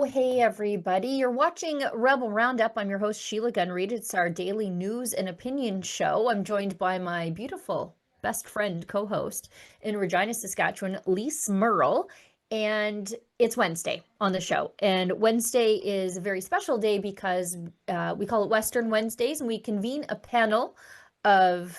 hey everybody. You're watching Rebel Roundup. I'm your host, Sheila Gunn. Reid. It's our daily news and opinion show. I'm joined by my beautiful best friend co-host in Regina, Saskatchewan, Lise Merle. And it's Wednesday on the show. And Wednesday is a very special day because we call it Western Wednesdays, and we convene a panel of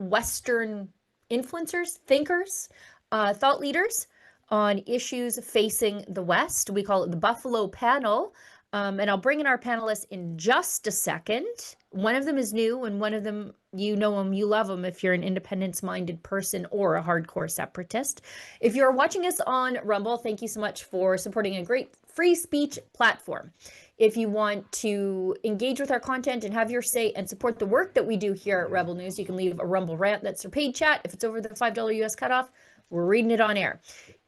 Western influencers, thinkers, thought leaders on issues facing the West. We call it the Buffalo panel. And I'll bring in our panelists in just a second. One of them is new, and one of them, you know them, you love them if you're an independence-minded person or a hardcore separatist. If you're watching us on Rumble, thank you so much for supporting a great free speech platform. If you want to engage with our content and have your say and support the work that we do here at Rebel News, you can leave a Rumble rant. That's our paid chat. If it's over the $5 US cutoff, we're reading it on air.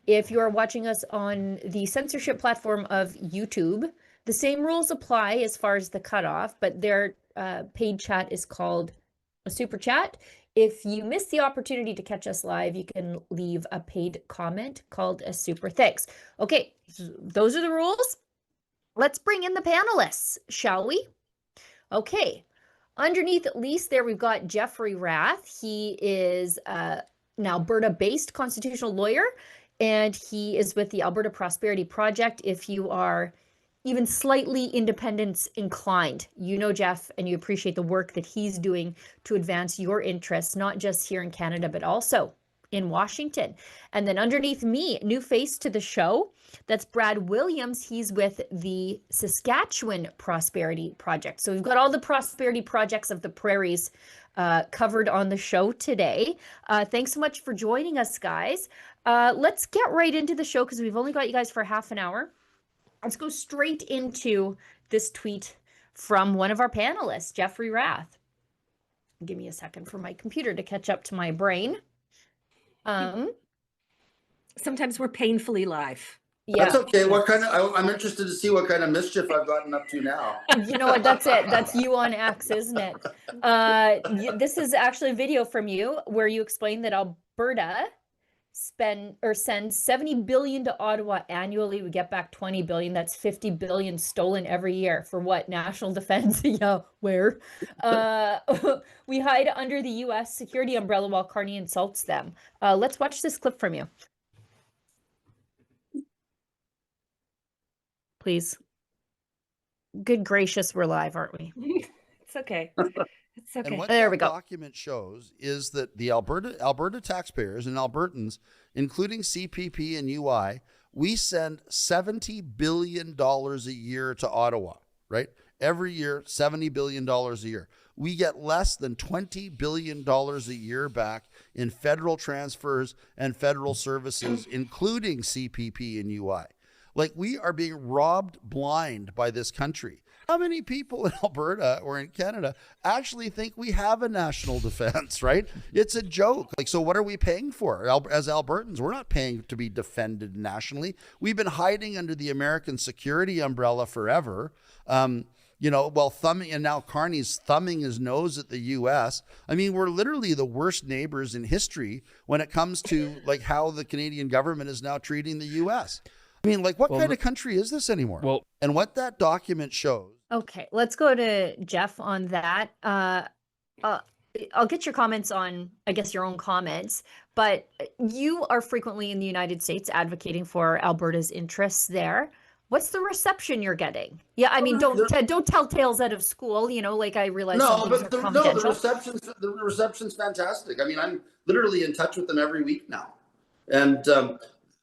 If you are watching us on the censorship platform of YouTube, the same rules apply as far as the cutoff, but their paid chat is called a super chat. If you miss the opportunity to catch us live, you can leave a paid comment called a super thanks. Okay, those are the rules. Let's bring in the panelists, shall we? Okay, underneath Lise there, we've got Jeffrey Rath. He is an Alberta-based constitutional lawyer, and he is with the Alberta Prosperity Project. If you are even slightly independence inclined, you know Jeff, and you appreciate the work that he's doing to advance your interests, not just here in Canada, but also in Washington. And then underneath me, new face to the show, that's Brad Williams. He's with the Saskatchewan Prosperity Project. So we've got all the prosperity projects of the prairies covered on the show today. Thanks so much for joining us, guys. Let's get right into the show because we've only got you guys for half an hour. Let's go straight into this tweet from one of our panelists, Jeffrey Rath. Give me a second for my computer to catch up to my brain. Sometimes we're painfully live. Yeah. That's okay. What kind of? I'm interested to see what kind of mischief I've gotten up to now. You know what? That's it. That's you on X, isn't it? This is actually a video from you where you explain that Alberta sends 70 billion to Ottawa annually. We get back 20 billion. That's 50 billion stolen every year for what? National defense? Yeah, where? We hide under the U.S. security umbrella while Carney insults them. Let's watch this clip from you. Please. Good gracious, we're live, aren't we? It's okay. It's okay. And what there we go. Document shows is that the Alberta taxpayers and Albertans, including CPP and UI, we send $70 billion a year to Ottawa, right? Every year, $70 billion a year. We get less than $20 billion a year back in federal transfers and federal services, including CPP and UI. Like, we are being robbed blind by this country. How many people in Alberta or in Canada actually think we have a national defense, right? It's a joke. Like, so what are we paying for? As Albertans, we're not paying to be defended nationally. We've been hiding under the American security umbrella forever. While thumbing, and now Carney's thumbing his nose at the U.S. I mean, we're literally the worst neighbors in history when it comes to like how the Canadian government is now treating the U.S. I mean, like, what kind of country is this anymore? Well, and what that document shows. Okay, let's go to Jeff on that. I'll get your comments on, I guess, your own comments, but you are frequently in the United States advocating for Alberta's interests there. What's the reception you're getting? Yeah, I mean, don't tell tales out of school. You know, like I realize. No, but the reception's fantastic. I mean, I'm literally in touch with them every week now, and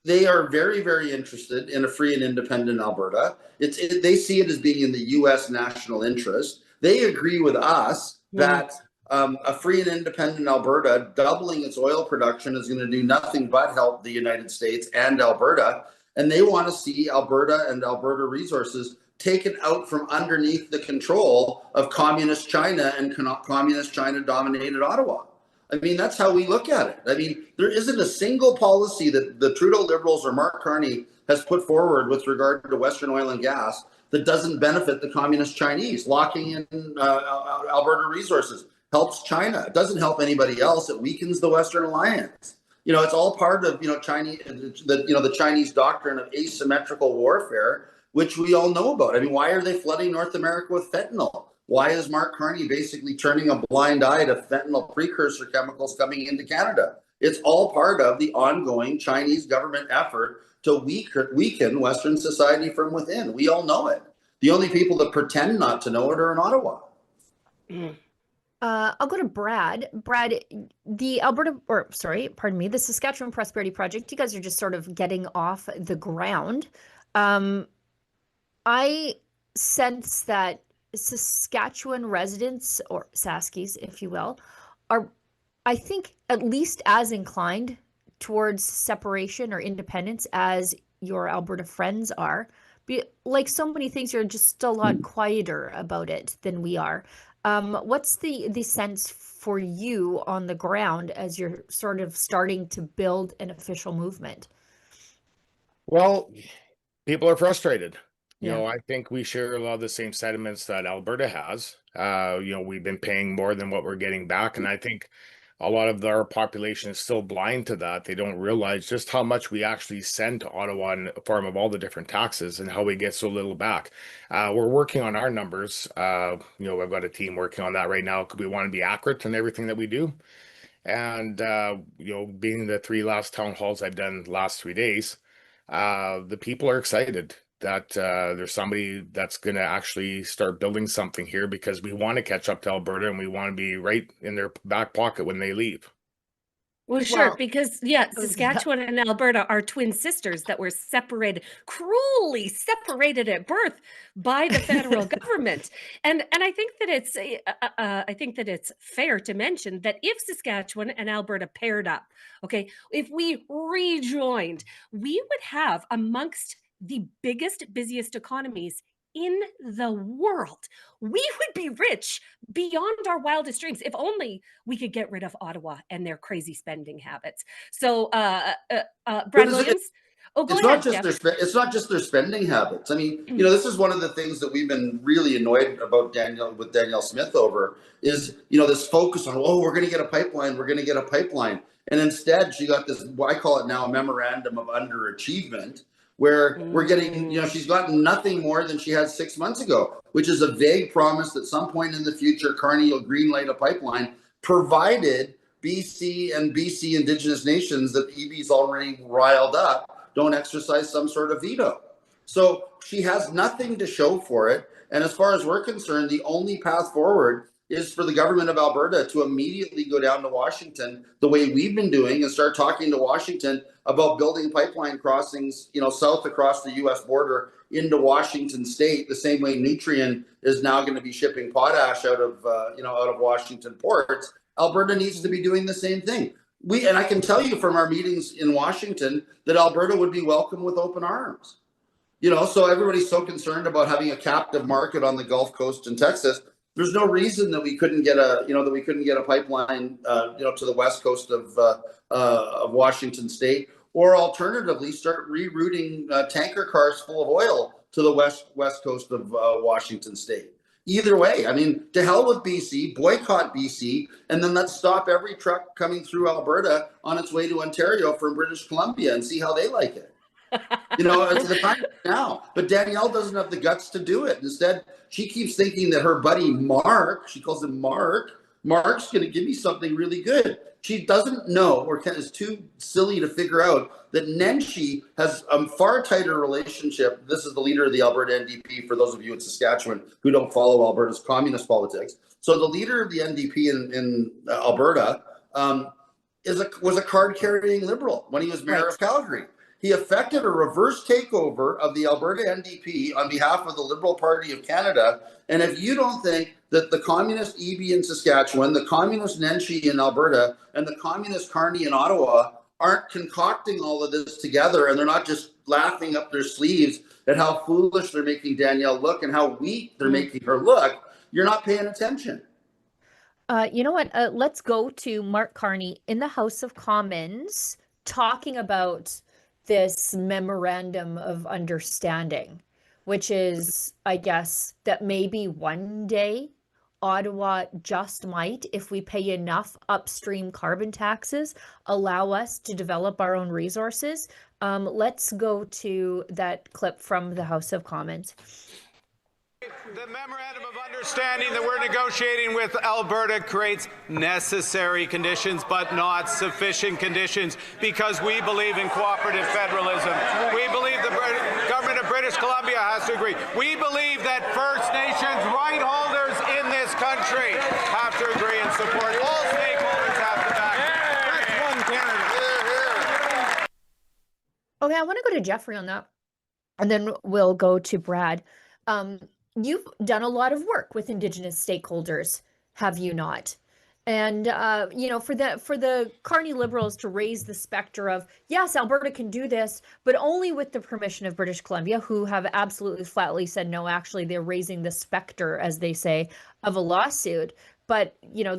they are very, very interested in a free and independent Alberta. They see it as being in the U.S. national interest. They agree with us that a free and independent Alberta doubling its oil production is going to do nothing but help the United States and Alberta. And they want to see Alberta and Alberta resources taken out from underneath the control of communist China and communist China dominated Ottawa. I mean, that's how we look at it. I mean, there isn't a single policy that the Trudeau Liberals or Mark Carney has put forward with regard to Western oil and gas that doesn't benefit the communist Chinese. Locking in Alberta resources helps China. It doesn't help anybody else. It weakens the Western alliance. It's all part of, the Chinese doctrine of asymmetrical warfare which we all know about. I mean, why are they flooding North America with fentanyl? Why is Mark Carney basically turning a blind eye to fentanyl precursor chemicals coming into Canada? It's all part of the ongoing Chinese government effort to weaken Western society from within. We all know it. The only people that pretend not to know it are in Ottawa. I'll go to Brad. Brad, the the Saskatchewan Prosperity Project, you guys are just sort of getting off the ground. I sense that Saskatchewan residents, or Saskies, if you will, are, I think, at least as inclined towards separation or independence as your Alberta friends are. Like so many things, you're just a lot quieter about it than we are. What's the sense for you on the ground as you're sort of starting to build an official movement? Well, people are frustrated. You Yeah. know, I think we share a lot of the same sentiments that Alberta has. You know, we've been paying more than what we're getting back, and I think a lot of our population is still blind to that. They don't realize just how much we actually send to Ottawa in the form of all the different taxes and how we get so little back. We're working on our numbers. You know, I've got a team working on that right now because we want to be accurate in everything that we do. And you know, being the 3 last town halls I've done the last 3 days, the people are excited that there's somebody that's going to actually start building something here because we want to catch up to Alberta and we want to be right in their back pocket when they leave. Well, sure, Well, because Saskatchewan and Alberta are twin sisters that were separated, cruelly separated at birth by the federal government. And I think that it's fair to mention that if Saskatchewan and Alberta paired up, okay, if we rejoined, we would have amongst the biggest, busiest economies in the world. We would be rich beyond our wildest dreams if only we could get rid of Ottawa and their crazy spending habits. So, Brad Williams. Oh, go It's ahead, not just Jeff. it's not just their spending habits. I mean, you know, this is one of the things that we've been really annoyed about Danielle Smith over is, you know, this focus on, oh, we're going to get a pipeline, we're going to get a pipeline, and instead she got this, I call it now a memorandum of underachievement, where we're getting, you know, she's gotten nothing more than she had 6 months ago, which is a vague promise that some point in the future Carney will greenlight a pipeline, provided BC and BC Indigenous nations that EB's already riled up don't exercise some sort of veto. So she has nothing to show for it. And as far as we're concerned, the only path forward is for the government of Alberta to immediately go down to Washington the way we've been doing and start talking to Washington about building pipeline crossings, you know, south across the US border into Washington state, the same way Nutrien is now going to be shipping potash out of Washington ports. Alberta needs to be doing the same thing. And I can tell you from our meetings in Washington that Alberta would be welcome with open arms. You know, so everybody's so concerned about having a captive market on the Gulf Coast in Texas. There's no reason that we couldn't get a pipeline, to the west coast of Washington state, or alternatively start rerouting tanker cars full of oil to the west coast of Washington state. Either way, I mean, to hell with BC, boycott BC, and then let's stop every truck coming through Alberta on its way to Ontario from British Columbia and see how they like it. You know, it's the time now. But Danielle doesn't have the guts to do it. Instead, she keeps thinking that her buddy Mark, she calls him Mark, Mark's going to give me something really good. She doesn't know, or is too silly to figure out, that Nenshi has a far tighter relationship. This is the leader of the Alberta NDP, for those of you in Saskatchewan who don't follow Alberta's communist politics. So the leader of the NDP in Alberta was a card-carrying Liberal when he was mayor of Calgary. He effected a reverse takeover of the Alberta NDP on behalf of the Liberal Party of Canada. And if you don't think that the communist EB in Saskatchewan, the communist Nenshi in Alberta, and the communist Carney in Ottawa aren't concocting all of this together, and they're not just laughing up their sleeves at how foolish they're making Danielle look and how weak they're making her look, you're not paying attention. You know what? Let's go to Mark Carney in the House of Commons talking about this memorandum of understanding, which is, I guess, that maybe one day Ottawa just might, if we pay enough upstream carbon taxes, allow us to develop our own resources. Let's go to that clip from the House of Commons. The memorandum of understanding that we're negotiating with Alberta creates necessary conditions but not sufficient conditions, because we believe in cooperative federalism. We believe the government of British Columbia has to agree. We believe that First Nations right holders in this country have to agree and support. All stakeholders have to back. That's one Canada. Okay, I want to go to Jeffrey on that, and then we'll go to Brad. You've done a lot of work with Indigenous stakeholders, have you not? And you know, for the Carney Liberals to raise the specter of, yes, Alberta can do this, but only with the permission of British Columbia, who have absolutely flatly said no. Actually, they're raising the specter, as they say, of a lawsuit. But you know,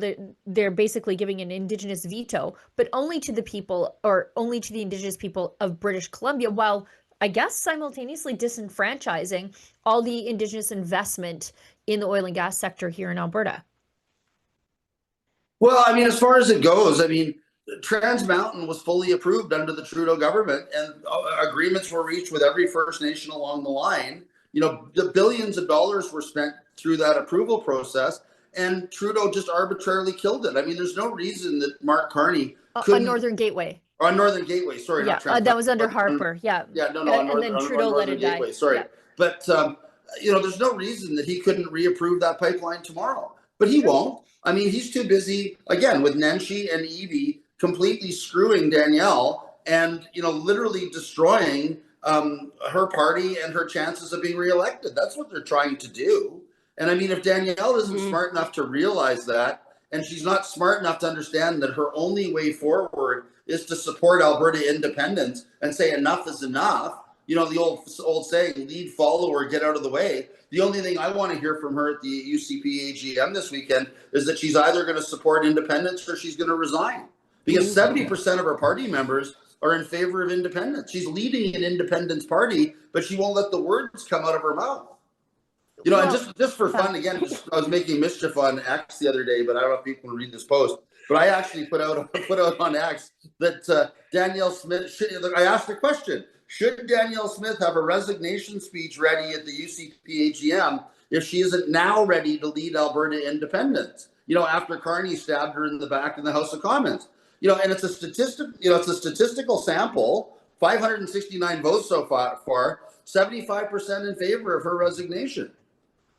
they're basically giving an Indigenous veto, but only to the people, or only to the Indigenous people of British Columbia, while I guess simultaneously disenfranchising all the Indigenous investment in the oil and gas sector here in Alberta. Well, I mean, as far as it goes, I mean, Trans Mountain was fully approved under the Trudeau government, and agreements were reached with every First Nation along the line. You know, the billions of dollars were spent through that approval process, and Trudeau just arbitrarily killed it. I mean, there's no reason that Mark Carney couldn't... On Northern Gateway. On Northern Gateway, sorry. Yeah, not Trans that was under Mountain, Harper, yeah. Yeah, no, and then Trudeau let it die. Sorry. Yeah. But, you know, there's no reason that he couldn't reapprove that pipeline tomorrow. But he won't. I mean, he's too busy, again, with Nenshi and Evie completely screwing Danielle and, you know, literally destroying her party and her chances of being reelected. That's what they're trying to do. And I mean, if Danielle isn't smart enough to realize that, and she's not smart enough to understand that her only way forward is to support Alberta independence and say enough is enough, you know, the old saying, lead, follow, or get out of the way. The only thing I want to hear from her at the UCP AGM this weekend is that she's either going to support independence or she's going to resign. Because 70% of her party members are in favor of independence. She's leading an independence party, but she won't let the words come out of her mouth. You know, and just for fun, again, I was making mischief on X the other day, but I don't know if people can read this post. But I actually put out on X that Danielle Smith, I asked a question. Should Danielle Smith have a resignation speech ready at the UCP AGM if she isn't now ready to lead Alberta independence? You know, after Carney stabbed her in the back in the House of Commons. You know, and it's a statistical sample, 569 votes so far, 75% in favor of her resignation.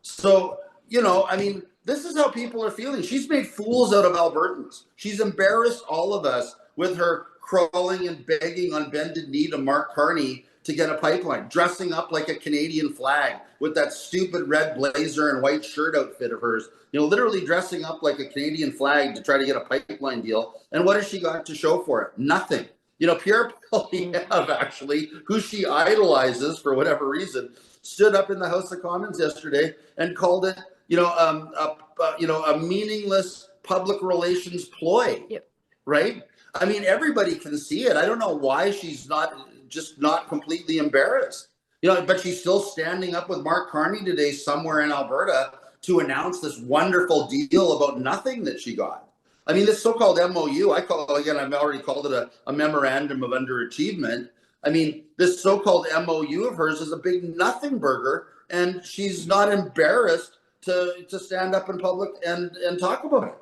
So, you know, I mean, this is how people are feeling. She's made fools out of Albertans. She's embarrassed all of us with her crawling and begging on bended knee to Mark Carney to get a pipeline, dressing up like a Canadian flag with that stupid red blazer and white shirt outfit of hers, you know, literally dressing up like a Canadian flag to try to get a pipeline deal. And what has she got to show for it? Nothing. You know, Pierre Poilievre, actually, who she idolizes for whatever reason, stood up in the House of Commons yesterday and called it, a meaningless public relations ploy. Yep. Right? I mean, everybody can see it. I don't know why she's not completely embarrassed. You know, but she's still standing up with Mark Carney today somewhere in Alberta to announce this wonderful deal about nothing that she got. I mean, this so-called MOU, I've already called it a memorandum of underachievement. I mean, this so-called MOU of hers is a big nothing burger, and she's not embarrassed to stand up in public and talk about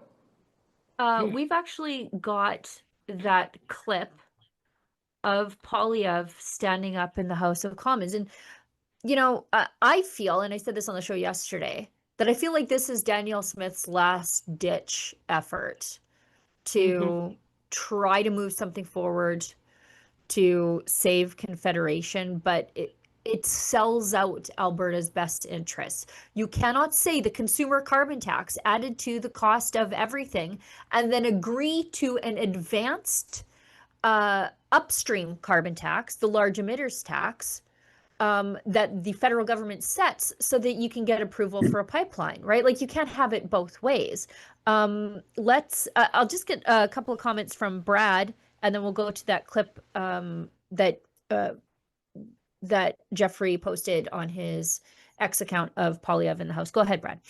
it. We've actually got that clip of Poilievre standing up in the House of Commons. And, you know, I feel, and I said this on the show yesterday, that I feel like this is Danielle Smith's last ditch effort to try to move something forward to save Confederation, but it sells out Alberta's best interests. You cannot say the consumer carbon tax added to the cost of everything and then agree to an advanced upstream carbon tax, the large emitters tax, that the federal government sets so that you can get approval for a pipeline, right? Like, you can't have it both ways. I'll just get a couple of comments from Brad, and then we'll go to that clip that Jeffrey posted on his X account of Poilievre in the House. Go ahead, Brad.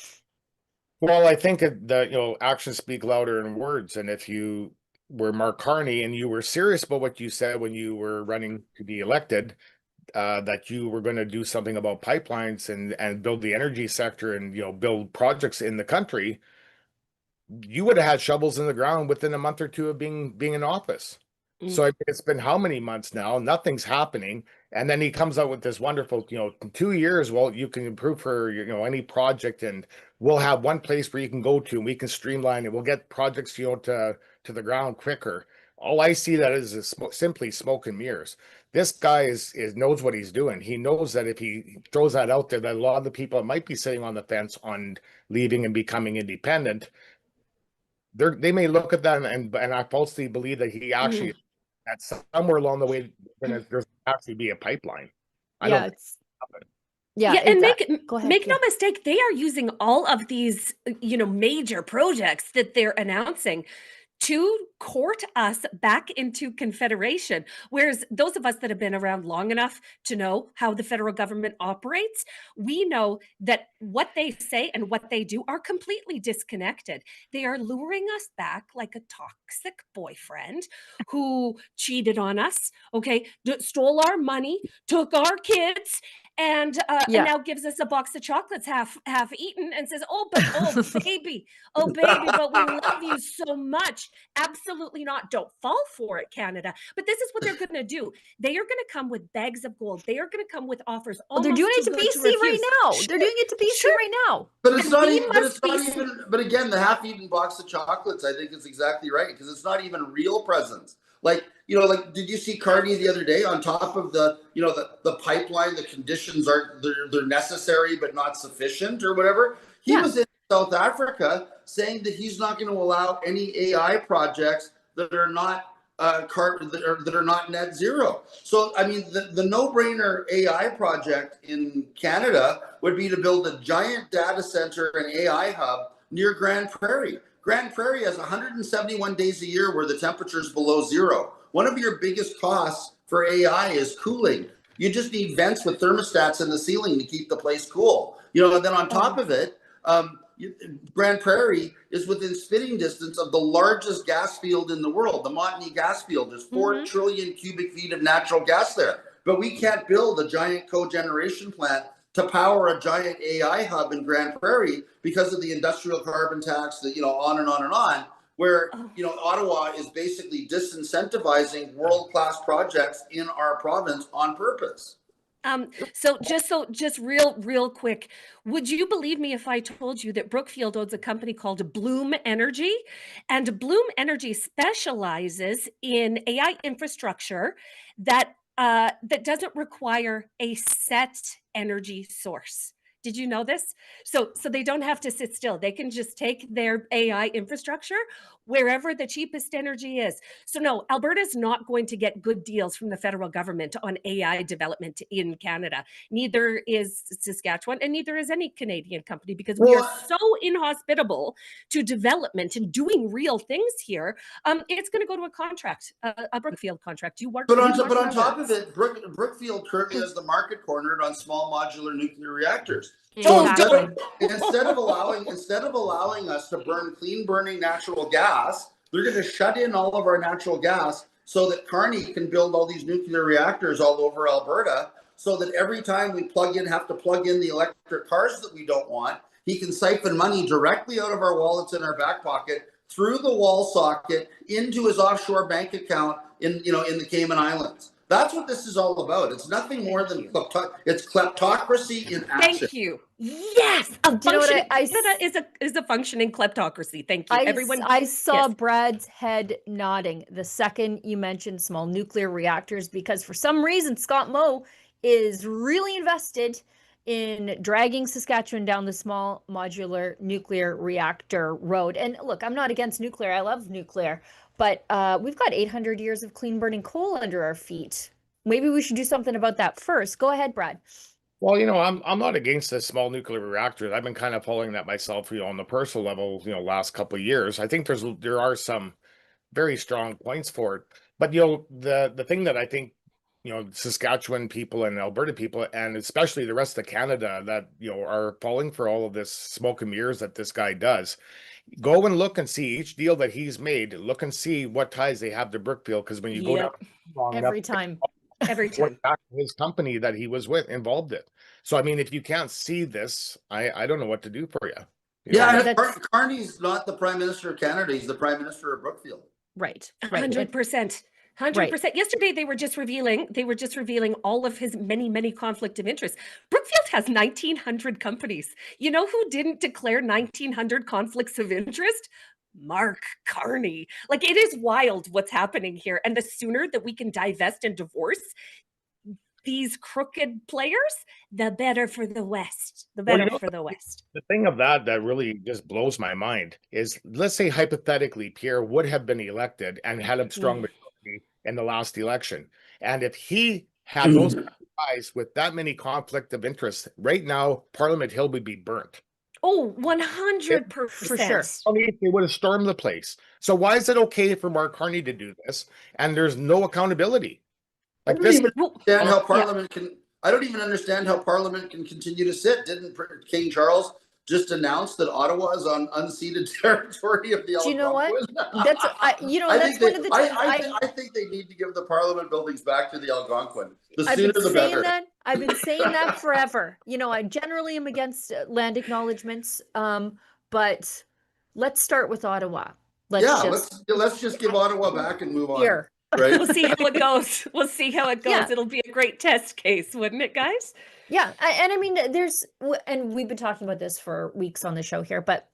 Well, I think that, you know, actions speak louder than words. And if you were Mark Carney, and you were serious about what you said when you were running to be elected, that you were going to do something about pipelines and build the energy sector and, you know, build projects in the country, you would have had shovels in the ground within a month or two of being in office. So I mean, it's been how many months now? Nothing's happening. And then he comes out with this wonderful, you know, in 2 years, well, you can improve for, you know, any project, and we'll have one place where you can go to, and we can streamline it. We'll get projects, you know, to the ground quicker. All I see that is simply smoke and mirrors. This guy is knows what he's doing. He knows that if he throws that out there, that a lot of the people that might be sitting on the fence on leaving and becoming independent, they may look at that and I falsely believe that he actually that somewhere along the way there's actually be a pipeline. Yeah, And go ahead. make no mistake, they are using all of these, you know, major projects that they're announcing to court us back into Confederation. Whereas those of us that have been around long enough to know how the federal government operates, we know that what they say and what they do are completely disconnected. They are luring us back like a toxic boyfriend who cheated on us, okay, stole our money, took our kids, and now gives us a box of chocolates half eaten and says, oh baby, but we love you so much. Absolutely not. Don't fall for it, Canada. But this is what they're going to do. They are going to come with bags of gold. They are going to come with offers. Well, they're doing it to BC right now. Sure. They're doing it to BC right now. But it's not even. But again, the half-eaten box of chocolates, I think, is exactly right, because it's not even real presents. Like, you know, like, did you see Carney the other day on top of the, you know, the pipeline? The conditions are they're necessary but not sufficient, or whatever. He was in South Africa saying that he's not going to allow any AI projects that are not that are not net zero. So, I mean, the no-brainer AI project in Canada would be to build a giant data center and AI hub near Grand Prairie. Grand Prairie has 171 days a year where the temperature is below zero. One of your biggest costs for AI is cooling. You just need vents with thermostats in the ceiling to keep the place cool. You know, and then on top of it, Grand Prairie is within spitting distance of the largest gas field in the world, the Montney gas field. There's 4 trillion cubic feet of natural gas there. But we can't build a giant cogeneration plant to power a giant AI hub in Grand Prairie because of the industrial carbon tax, that, you know, on and on and on, where, you know, Ottawa is basically disincentivizing world-class projects in our province on purpose. So just real quick, would you believe me if I told you that Brookfield owns a company called Bloom Energy, and Bloom Energy specializes in AI infrastructure that doesn't require a set energy source. Did you know this? So they don't have to sit still. They can just take their AI infrastructure wherever the cheapest energy is. So no, Alberta is not going to get good deals from the federal government on AI development in Canada. Neither is Saskatchewan, and neither is any Canadian company, because we are so inhospitable to development and doing real things here. It's going to go to a contract, a Brookfield contract. But on top of it, Brookfield currently has the market cornered on small modular nuclear reactors. So instead of allowing us to burn clean burning natural gas, they're going to shut in all of our natural gas so that Carney can build all these nuclear reactors all over Alberta, so that every time we have to plug in the electric cars that we don't want, he can siphon money directly out of our wallets in our back pocket through the wall socket into his offshore bank account in the Cayman Islands. That's what this is all about. It's nothing more than it's kleptocracy in action. Thank you. Yes, Canada is a functioning kleptocracy. Thank you, everyone. I saw Brad's head nodding the second you mentioned small nuclear reactors, because for some reason Scott Moe is really invested in dragging Saskatchewan down the small modular nuclear reactor road. And look, I'm not against nuclear. I love nuclear. But we've got 800 years of clean burning coal under our feet. Maybe we should do something about that first. Go ahead, Brad. Well, you know, I'm not against the small nuclear reactors. I've been kind of following that myself, you know, on the personal level, you know, last couple of years. I think there are some very strong points for it. But, you know, the thing that I think Saskatchewan people and Alberta people, and especially the rest of Canada that, are falling for all of this smoke and mirrors that this guy does. Go and look and see each deal that he's made. Look and see what ties they have to Brookfield, because when you go down long Every enough, time. Every time. his company that he was with involved it. So I mean, if you can't see this, I don't know what to do for you. Yeah, Carney's not the Prime Minister of Canada. He's the Prime Minister of Brookfield. Right. 100%. 100%. Yesterday they were just revealing all of his many conflict of interest. Brookfield has 1,900 companies. You know who didn't declare 1,900 conflicts of interest? Mark Carney. Like, it is wild what's happening here. And the sooner that we can divest and divorce these crooked players, the better for the West. The better for the West. The thing of that really just blows my mind is, let's say hypothetically Pierre would have been elected and had a strong majority in the last election. And if he had those guys with that many conflict of interest, right now, Parliament Hill would be burnt. Oh, 100%. For sure. They would have stormed the place. So why is it okay for Mark Carney to do this and there's no accountability? I don't even understand how Parliament can. I don't even understand how Parliament can continue to sit. Didn't King Charles just announce that Ottawa is on unceded territory of the Algonquin? Do you know what? That's I think they need to give the Parliament buildings back to the Algonquin. The sooner the better. I've been saying that forever. I generally am against land acknowledgements, but let's start with Ottawa. Let's just give Ottawa back and move on. Here. Right? We'll see how it goes. Yeah. It'll be a great test case, wouldn't it, guys? Yeah. And I mean, and we've been talking about this for weeks on the show here, but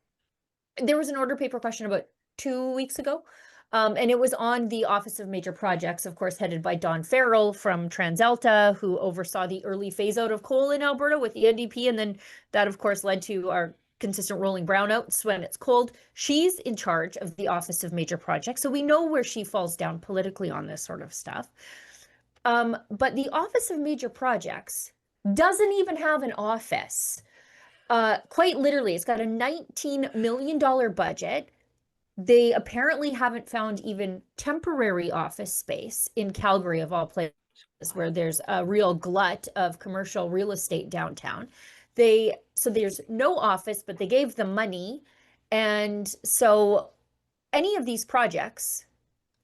there was an order paper question about 2 weeks ago. And it was on the Office of Major Projects, of course, headed by Don Farrell from TransAlta, who oversaw the early phase out of coal in Alberta with the NDP. And then that, of course, led to our consistent rolling brownouts when it's cold. She's in charge of the Office of Major Projects, so we know where she falls down politically on this sort of stuff. But the Office of Major Projects doesn't even have an office. Quite literally, it's got a $19 million budget. They apparently haven't found even temporary office space in Calgary, of all places, where there's a real glut of commercial real estate downtown. So there's no office, but they gave them money. And so any of these projects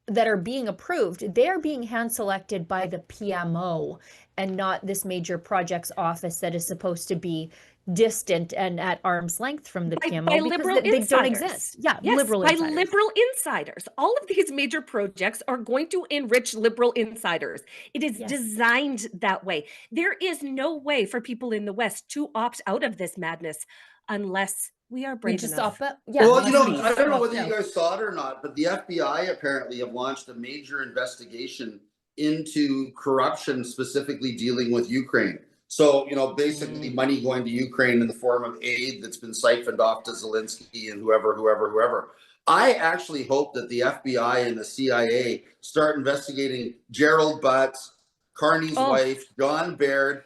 that are being approved, they are being hand selected by the PMO and not this major projects office that is supposed to be distant and at arm's length from the PMO by because liberal they don't exist. Yeah, yes, liberal by insiders. Liberal insiders. All of these major projects are going to enrich liberal insiders. It is designed that way. There is no way for people in the West to opt out of this madness unless we are brave enough. Well, I don't know whether you guys saw it or not, but the FBI apparently have launched a major investigation into corruption, specifically dealing with Ukraine. So, basically money going to Ukraine in the form of aid that's been siphoned off to Zelensky and whoever. I actually hope that the FBI and the CIA start investigating Gerald Butts, Carney's wife, John Baird,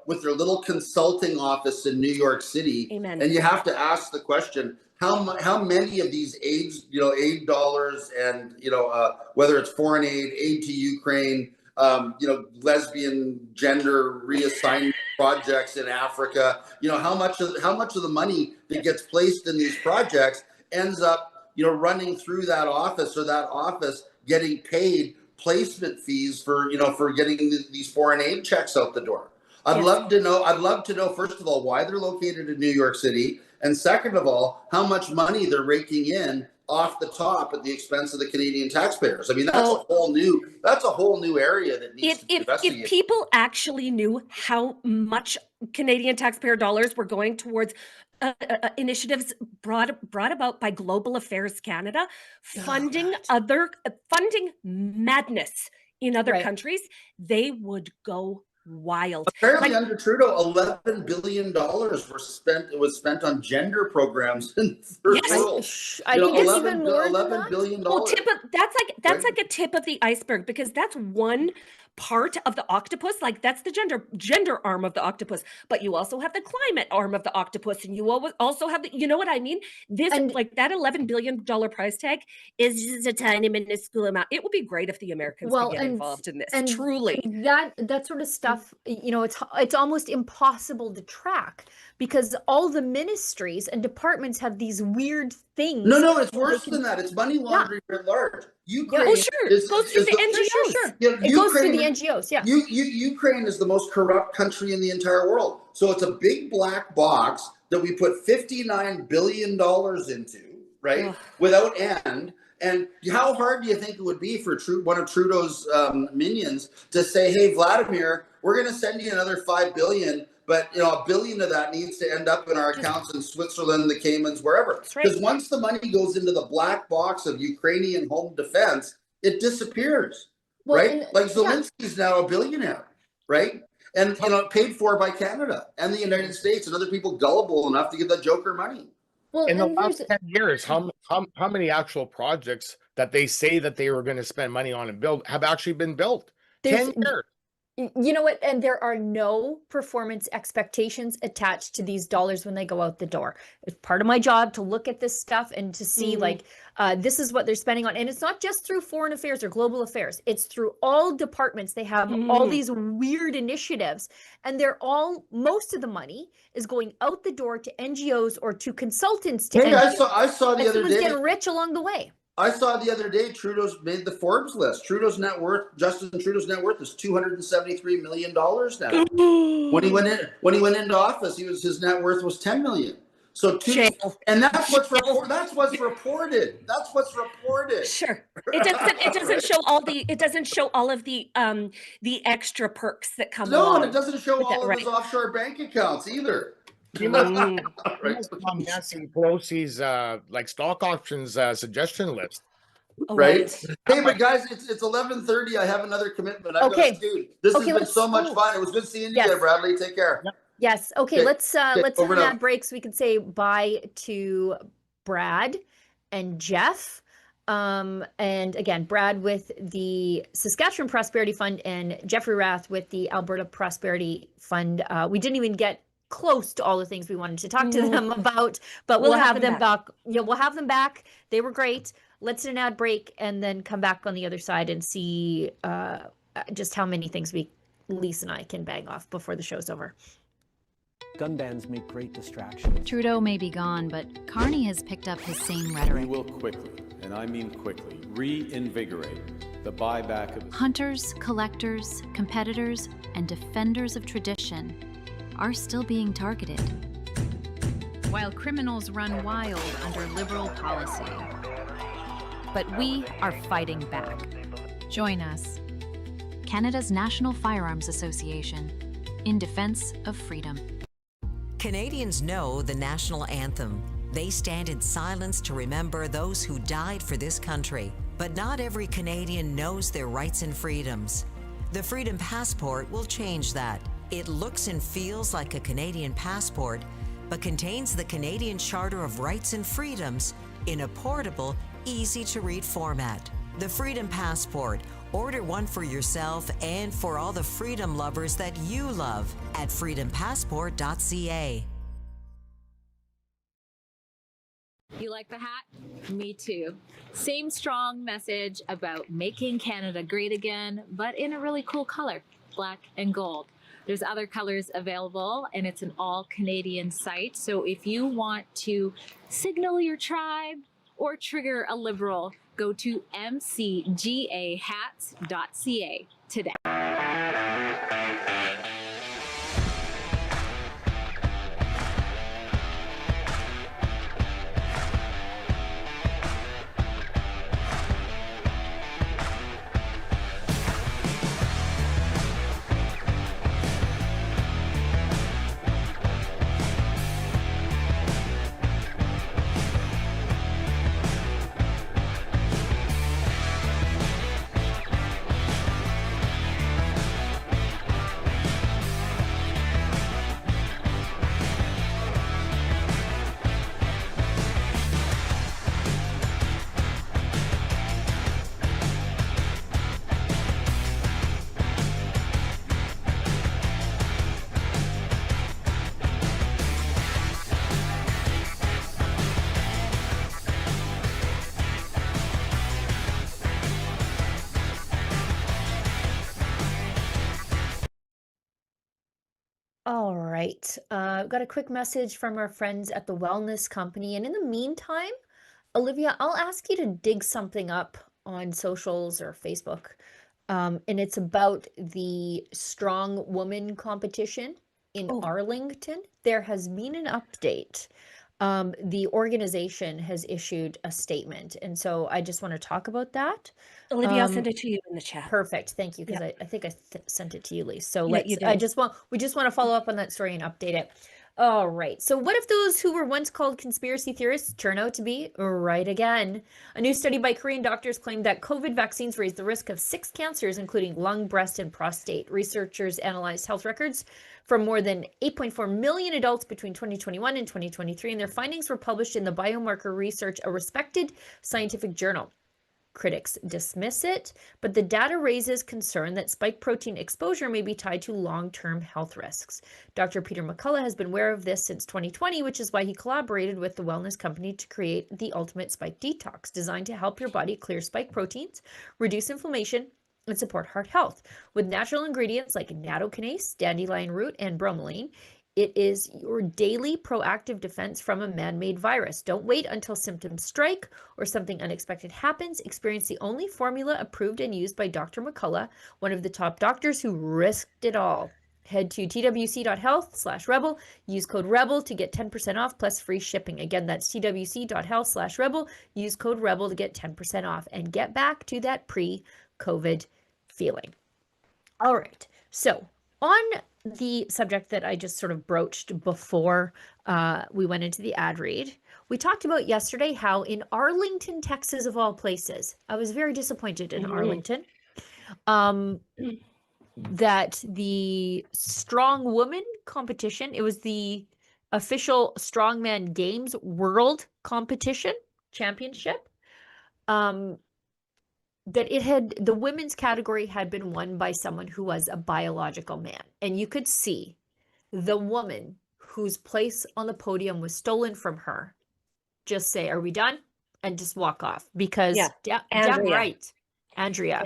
with their little consulting office in New York City. Amen. And you have to ask the question, how many of these aid dollars and, whether it's foreign aid to Ukraine, lesbian gender reassignment projects in Africa, how much of the money that gets placed in these projects ends up, running through that office, or that office getting paid placement fees for getting these foreign aid checks out the door. I'd love to know, first of all, why they're located in New York City. And second of all, how much money they're raking in off the top at the expense of the Canadian taxpayers. I mean, that's a whole new area that needs to be investigated. If people actually knew how much Canadian taxpayer dollars were going towards initiatives brought about by Global Affairs Canada, funding madness in other countries, they would go wild. Apparently, under Trudeau, $11 billion was spent on gender programs in the third world. I think it's even more than $11 billion. Well, that's like a tip of the iceberg, because that's one part of the octopus. Like that's the gender arm of the octopus, but you also have the climate arm of the octopus, and you also have the, you know what I mean? This, And- like that $11 billion price tag is just a tiny minuscule amount. It would be great if the Americans could get involved in this. And Truly, that sort of stuff, you know, it's almost impossible to track because all the ministries and departments have these weird things. No, it's worse than that. It's money laundering at large. Ukraine oh sure, it goes through the NGOs. You know, It goes through the Ukraine- NGOs, yeah. Ukraine is the most corrupt country in the entire world. So it's a big black box that we put $59 billion into, right? Ugh. Without end. And how hard do you think it would be for one of Trudeau's minions to say, hey, Vladimir, we're going to send you another $5 billion, but you know, $1 billion of that needs to end up in our accounts in Switzerland, the Caymans, wherever. Because once the money goes into the black box of Ukrainian home defense, it disappears, right? Like Zelensky's now a billionaire, right? And you know, paid for by Canada and the United States and other people gullible enough to give that joker money. Well, In the and last there's 10 years, how many actual projects that they say that they were going to spend money on and build have actually been built? 10 years. you know what? And there are no performance expectations attached to these dollars when they go out the door. It's part of my job to look at this stuff and to see like, this is what they're spending on. And it's not just through foreign affairs or global affairs. It's through all departments. They have all these weird initiatives, and most of the money is going out the door to NGOs or to consultants to NGOs. I saw the other day. Getting rich along the way. I saw the other day Trudeau's made the Forbes list. Justin Trudeau's net worth is $273 million now. When he went into office, his net worth was $10 million. So and that's what's reported. That's what's reported. Sure. It doesn't show all of the extra perks that come along. No, and it doesn't show all of his offshore bank accounts either. He must on Nancy Pelosi's like stock options suggestion list. Right? Hey, but guys, it's 11:30. I have another commitment. I've got to do. This has been so much fun. It was good seeing you there, Bradley. Take care. Yep. Yes. Okay. Let's have an ad break so we can say bye to Brad and Jeff. And again, Brad with the Saskatchewan Prosperity Fund and Jeffrey Rath with the Alberta Prosperity Fund. We didn't even get close to all the things we wanted to talk to them about, but we'll have them back. Yeah, we'll have them back. They were great. Let's do an ad break and then come back on the other side and see just how many things Lise and I can bang off before the show's over. Gun bans make great distraction. Trudeau may be gone, but Carney has picked up his same rhetoric. We will quickly, and I mean quickly, reinvigorate the buyback of Hunters, collectors, competitors, and defenders of tradition are still being targeted, while criminals run wild under Liberal policy. But we are fighting back. Join us, Canada's National Firearms Association, in defense of freedom. Canadians know the national anthem. They stand in silence to remember those who died for this country. But not every Canadian knows their rights and freedoms. The Freedom Passport will change that. It looks and feels like a Canadian passport, but contains the Canadian Charter of Rights and Freedoms in a portable, easy-to-read format. The Freedom Passport. Order one for yourself and for all the freedom lovers that you love at freedompassport.ca. You like the hat? Me too. Same strong message about making Canada great again, but in a really cool color, black and gold. There's other colors available, and it's an all-Canadian site. So if you want to signal your tribe or trigger a Liberal, go to mcgahats.ca today. All right. Got a quick message from our friends at the Wellness Company. And in the meantime, Olivia, I'll ask you to dig something up on socials or Facebook. And it's about the Strong Woman competition in Arlington. There has been an update. The organization has issued a statement. And so I just want to talk about that. Olivia, I'll send it to you in the chat. Perfect. Thank you. Because I think I sent it to you, Lise. So Yeah, you did. we just want to follow up on that story and update it. All right. So what if those who were once called conspiracy theorists turn out to be right again? A new study by Korean doctors claimed that COVID vaccines raise the risk of 6 cancers, including lung, breast, and prostate. Researchers analyzed health records from more than 8.4 million adults between 2021 and 2023, and their findings were published in the Biomarker Research, a respected scientific journal. Critics dismiss it, but the data raises concern that spike protein exposure may be tied to long-term health risks. Dr. Peter McCullough has been aware of this since 2020, which is why he collaborated with the Wellness Company to create the Ultimate Spike Detox, designed to help your body clear spike proteins, reduce inflammation, and support heart health. With natural ingredients like nattokinase, dandelion root, and bromelain, it is your daily proactive defense from a man-made virus. Don't wait until symptoms strike or something unexpected happens. Experience the only formula approved and used by Dr. McCullough, one of the top doctors who risked it all. Head to twc.health/rebel. Use code REBEL to get 10% off plus free shipping. Again, that's twc.health/rebel. Use code REBEL to get 10% off and get back to that pre-COVID feeling. All right. So on the subject that I just sort of broached before we went into the ad read, we talked about yesterday how in Arlington, Texas, of all places, I was very disappointed in Arlington, that the Strong Woman competition, it was the official Strongman Games World Competition Championship, that the women's category had been won by someone who was a biological man. And you could see the woman whose place on the podium was stolen from her just say, "Are we done?" and just walk off. Because damn right, Andrea.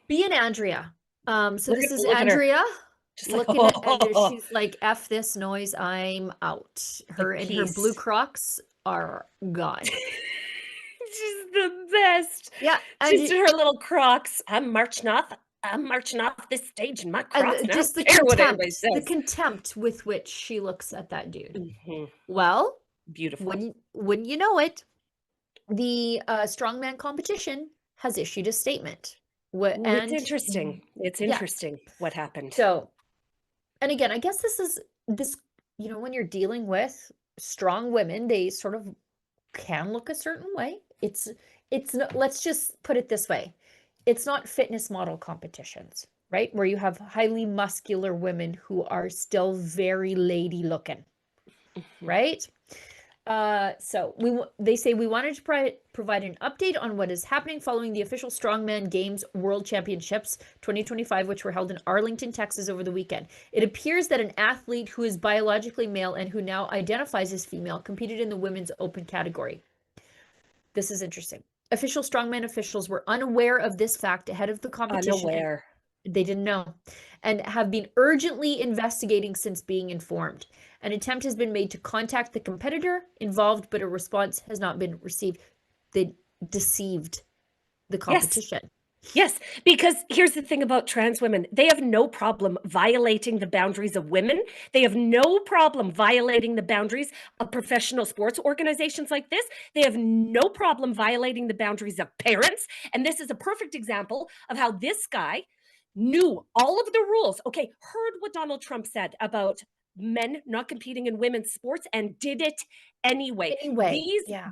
Be an Andrea. So this is Andrea looking at and she's like, "F this noise, I'm out." Her and her blue Crocs are gone. She's the best. Yeah. She's in her little Crocs. I'm marching off this stage in my Crocs. And just the contempt with which she looks at that dude. Well, beautiful. Wouldn't you know it, the strongman competition has issued a statement. It's interesting. It's interesting what happened. So, and again, I guess this, when you're dealing with strong women, they sort of can look a certain way. It's not, let's just put it this way. It's not fitness model competitions, right? Where you have highly muscular women who are still very lady looking, right? So they say we wanted to provide an update on what is happening following the official Strongman Games World Championships 2025, which were held in Arlington, Texas over the weekend. It appears that an athlete who is biologically male and who now identifies as female competed in the women's open category. This is interesting. Official strongman officials were unaware of this fact ahead of the competition. Unaware. They didn't know, and have been urgently investigating since being informed. An attempt has been made to contact the competitor involved, but a response has not been received. They deceived the competition. Yes, because here's the thing about trans women. They have no problem violating the boundaries of women. They have no problem violating the boundaries of professional sports organizations like this. They have no problem violating the boundaries of parents. And this is a perfect example of how this guy knew all of the rules. Okay, heard what Donald Trump said about men not competing in women's sports and did it anyway.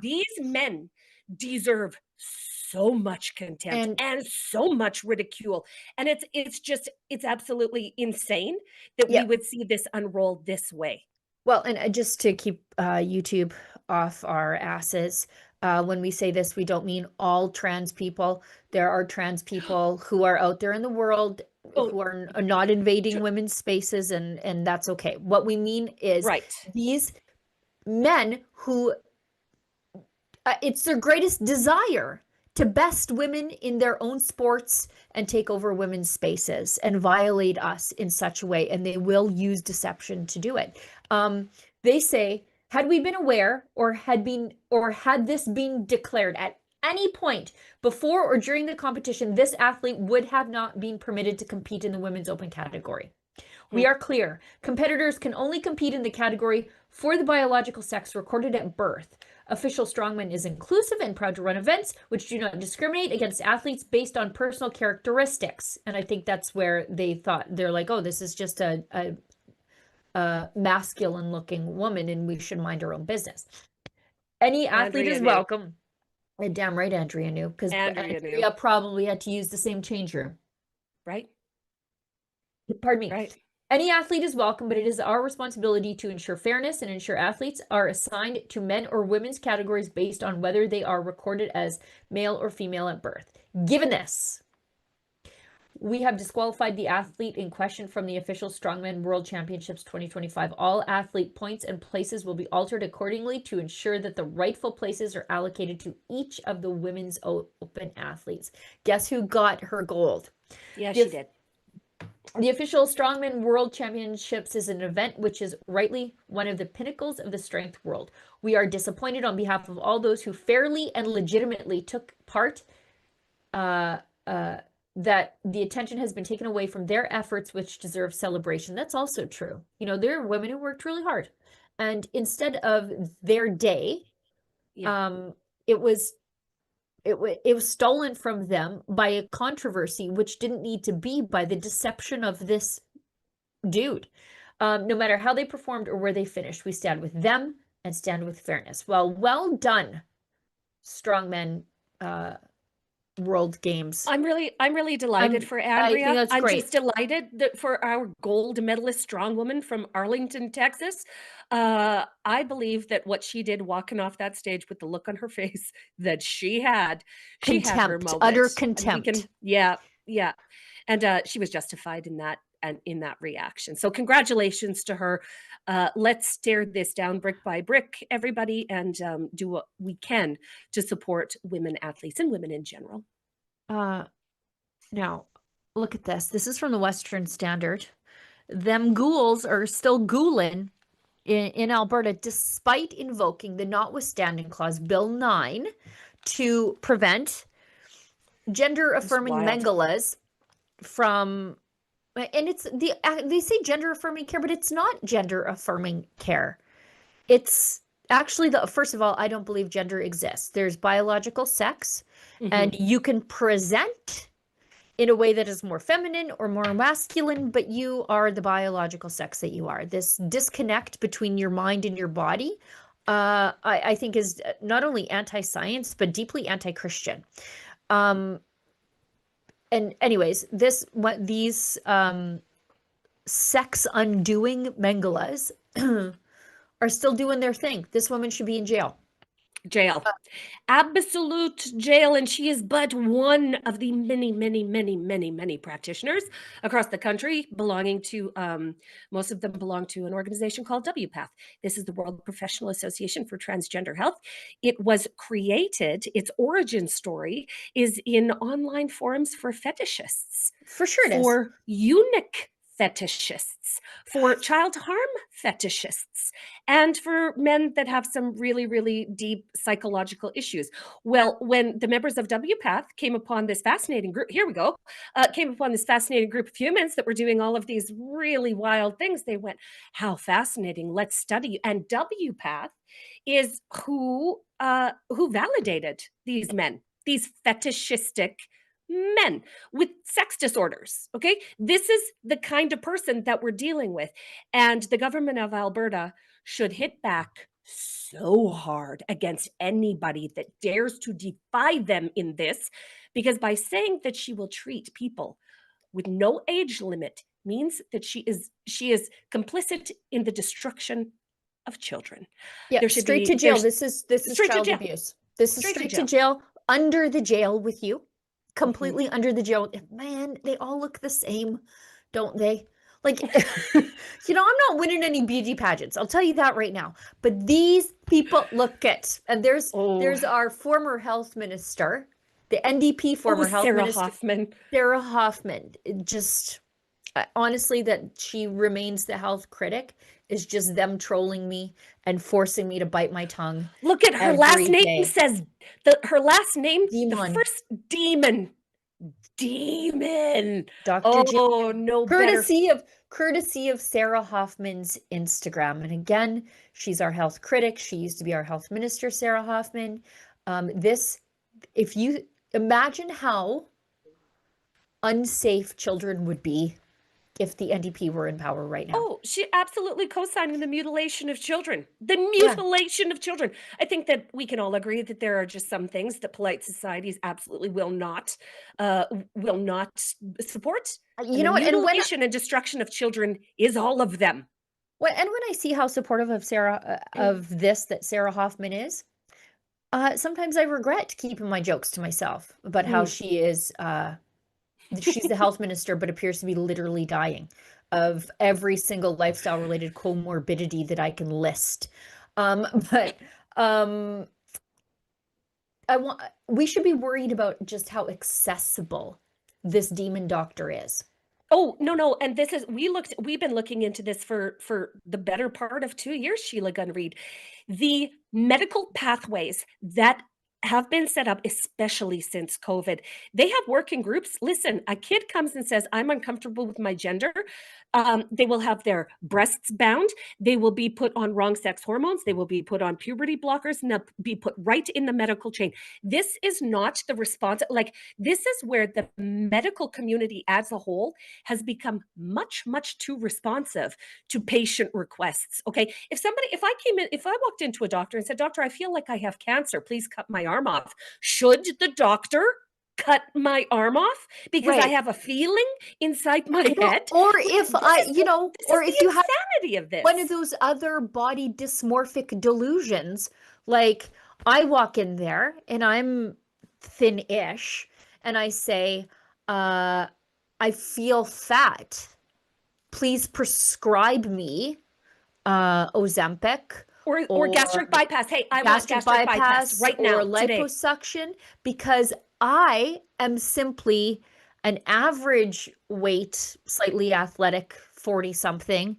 These men deserve so much contempt and so much ridicule. And it's absolutely insane that we would see this unroll this way. Well, and just to keep YouTube off our asses, when we say this, we don't mean all trans people. There are trans people who are out there in the world who are not invading women's spaces, and that's okay. What we mean is these men who it's their greatest desire to best women in their own sports and take over women's spaces and violate us in such a way, and they will use deception to do it. They say, had we been aware or had this been declared at any point before or during the competition, this athlete would have not been permitted to compete in the women's open category. We are clear. Competitors can only compete in the category for the biological sex recorded at birth. Official Strongman is inclusive and proud to run events which do not discriminate against athletes based on personal characteristics. And I think that's where they're like, oh, this is just a masculine looking woman and we should mind our own business. Any athlete is welcome. And damn right Andrea knew, because Andrea probably had to use the same change room. Right? Pardon me. Right. Any athlete is welcome, but it is our responsibility to ensure fairness and ensure athletes are assigned to men or women's categories based on whether they are recorded as male or female at birth. Given this, we have disqualified the athlete in question from the official Strongman World Championships 2025. All athlete points and places will be altered accordingly to ensure that the rightful places are allocated to each of the women's open athletes. Guess who got her gold? Yeah, she did. The official Strongman World Championships is an event which is rightly one of the pinnacles of the strength world. We are disappointed on behalf of all those who fairly and legitimately took part that the attention has been taken away from their efforts, which deserve celebration. That's also true. You know, there are women who worked really hard, and instead of their day, it was stolen from them by a controversy, which didn't need to be, by the deception of this dude. No matter how they performed or where they finished, we stand with them and stand with fairness. Well done, Strongmen World Games. I'm really delighted for Andrea. I think that's great. I'm just delighted that for our gold medalist strong woman from Arlington, Texas. I believe that what she did walking off that stage with the look on her face that she had her moment. Utter contempt. Yeah. And she was justified in that reaction. So congratulations to her. Let's tear this down brick by brick, everybody, and do what we can to support women athletes and women in general. Now, look at this. This is from the Western Standard. Them ghouls are still ghouling in Alberta, despite invoking the notwithstanding clause, Bill 9, to prevent gender-affirming mangalas from... And they say gender-affirming care, but it's not gender-affirming care. It's actually first of all, I don't believe gender exists. There's biological sex, and you can present in a way that is more feminine or more masculine, but you are the biological sex that you are. This disconnect between your mind and your body, I think is not only anti-science, but deeply anti-Christian. And anyways, these sex undoing mangalas are still doing their thing. This woman should be in jail. Absolute jail. And she is but one of the many practitioners across the country belonging to, most of them belong to an organization called WPATH. This is the World Professional Association for Transgender Health. It was created, its origin story is in online forums for fetishists. For sure it is. For eunuch fetishists, for child harm fetishists, and for men that have some really deep psychological issues. Well, when the members of WPATH came upon this fascinating group, came upon this fascinating group of humans that were doing all of these really wild things, they went, how fascinating, let's study. And WPATH is who validated these men, these fetishistic men with sex disorders. Okay, this is the kind of person that we're dealing with, and the government of Alberta should hit back so hard against anybody that dares to defy them in this, because by saying that she will treat people with no age limit means that she is complicit in the destruction of children. Yeah, straight to jail. This is child abuse. This is straight to jail, under the jail with you. Completely under the jail. Man, they all look the same, don't they? Like, I'm not winning any beauty pageants. I'll tell you that right now. But these people look it. And there's our former health minister, the NDP former health Sarah minister, Hoffman. Sarah Hoffman, honestly, that she remains the health critic is just them trolling me and forcing me to bite my tongue. Look at her last name says her last name, Demon. the first demon. Dr. Oh, no courtesy of Sarah Hoffman's Instagram. And again, she's our health critic. She used to be our health minister, Sarah Hoffman. If you imagine how unsafe children would be if the NDP were in power right now. Oh, she absolutely co-signing the mutilation of children. The mutilation of children. I think that we can all agree that there are just some things that polite societies absolutely will not support. You know what? Mutilation and destruction of children is all of them. And when I see how supportive of Sarah that Sarah Hoffman is, sometimes I regret keeping my jokes to myself about how she is. She's the health minister, but appears to be literally dying of every single lifestyle related comorbidity that I can list. We should be worried about just how accessible this demon doctor is. Oh, no. And we've been looking into this for the better part of 2 years, Sheila Gunn Reid. The medical pathways that have been set up, especially since COVID. They have working groups. Listen, a kid comes and says, I'm uncomfortable with my gender. They will have their breasts bound. They will be put on wrong sex hormones. They will be put on puberty blockers and they'll be put right in the medical chain. This is not the response. This is where the medical community as a whole has become much, much too responsive to patient requests. Okay. If I walked into a doctor and said, doctor, I feel like I have cancer, please cut my arm off. Should the doctor cut my arm off because I have a feeling inside my head? Or if you have insanity of this, one of those other body dysmorphic delusions, like I walk in there and I'm thin-ish and I say, I feel fat. Please prescribe me Ozempic. Or gastric bypass. Hey, I want gastric bypass right now, or liposuction, because I am simply an average weight, slightly athletic 40-something,